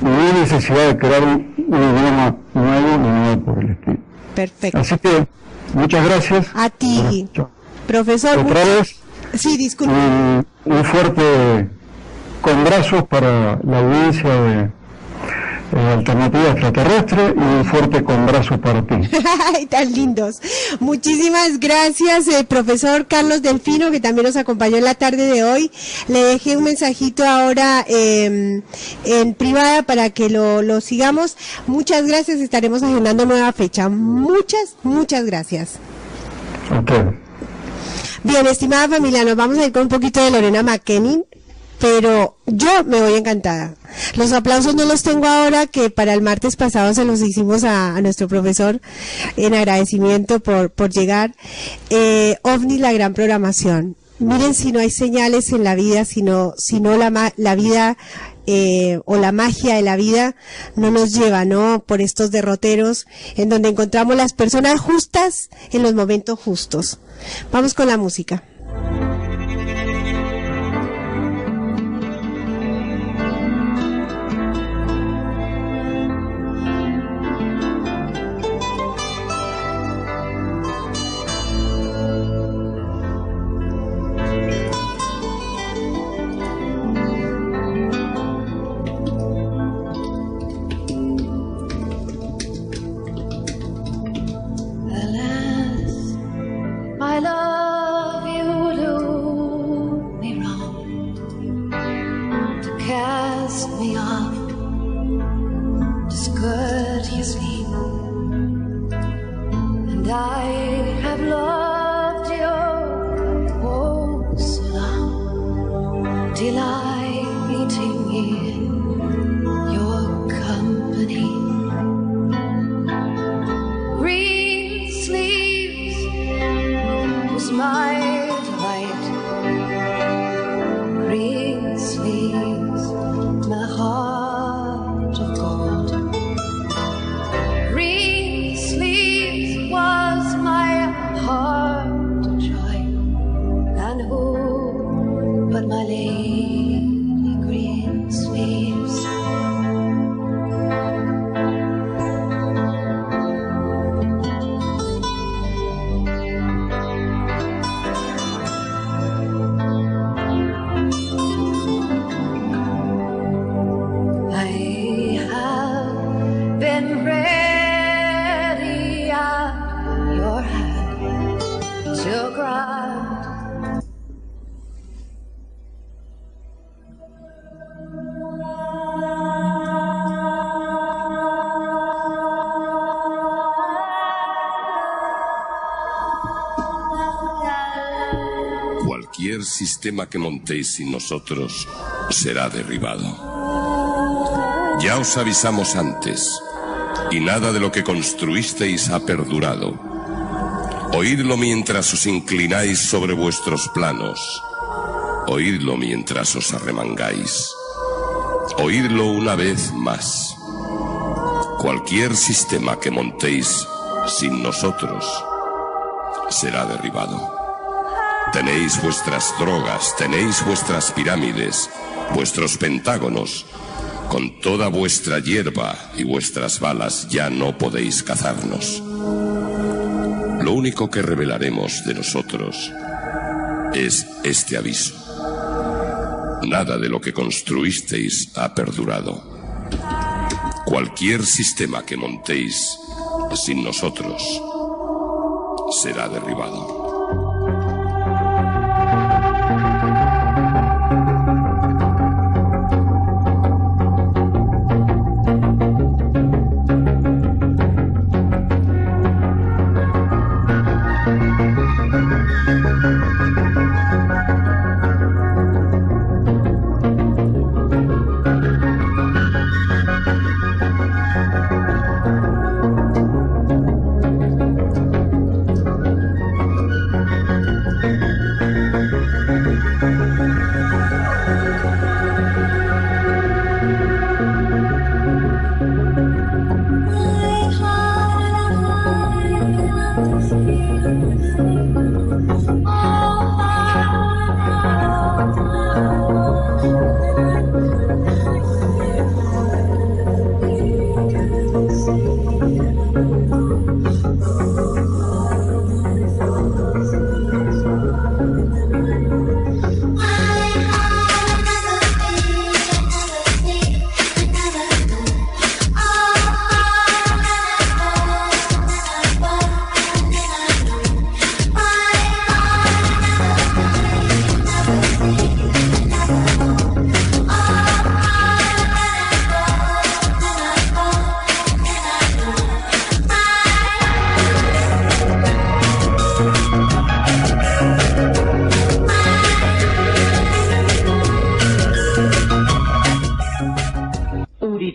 D: no hay necesidad de crear un idioma nuevo ni nada por el estilo.
A: Perfecto.
D: Así que, muchas gracias.
A: A ti, profesor.
D: Otra vez,
A: sí, disculpe.
D: un fuerte con brazos para la audiencia de Alternativa Extraterrestre y un fuerte con brazos para ti.
A: Ay, tan lindos. Muchísimas gracias, profesor Carlos Delfino, que también nos acompañó en la tarde de hoy. Le dejé un mensajito ahora en privada para que lo sigamos. Muchas gracias, estaremos agendando nueva fecha. Muchas gracias.
D: Okay.
A: Bien, estimada familia, nos vamos a ir con un poquito de Lorena McKennitt, pero yo me voy encantada. Los aplausos no los tengo ahora, que para el martes pasado se los hicimos a nuestro profesor en agradecimiento por llegar. OVNI, la gran programación. Miren, si no hay señales en la vida, sino la vida o la magia de la vida no nos lleva, ¿no?, por estos derroteros en donde encontramos las personas justas en los momentos justos. Vamos con la música.
B: My love, you do me wrong to cast me off discourteously, and I have loved you oh so long, delighting in your company. Green sleeves was my delight, green sleeves, my heart of gold. Green sleeves was my heart of joy, and who but my lady green sleeves?
F: Cualquier sistema que montéis sin nosotros será derribado. Ya os avisamos antes, y nada de lo que construisteis ha perdurado. Oídlo mientras os inclináis sobre vuestros planos. Oídlo mientras os arremangáis. Oídlo una vez más. Cualquier sistema que montéis sin nosotros será derribado. Tenéis vuestras drogas, tenéis vuestras pirámides, vuestros pentágonos. Con toda vuestra hierba y vuestras balas ya no podéis cazarnos. Lo único que revelaremos de nosotros es este aviso. Nada de lo que construisteis ha perdurado. Cualquier sistema que montéis sin nosotros será derribado.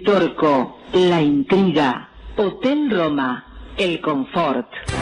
G: Tritorco, la intriga. Hotel Roma, el confort.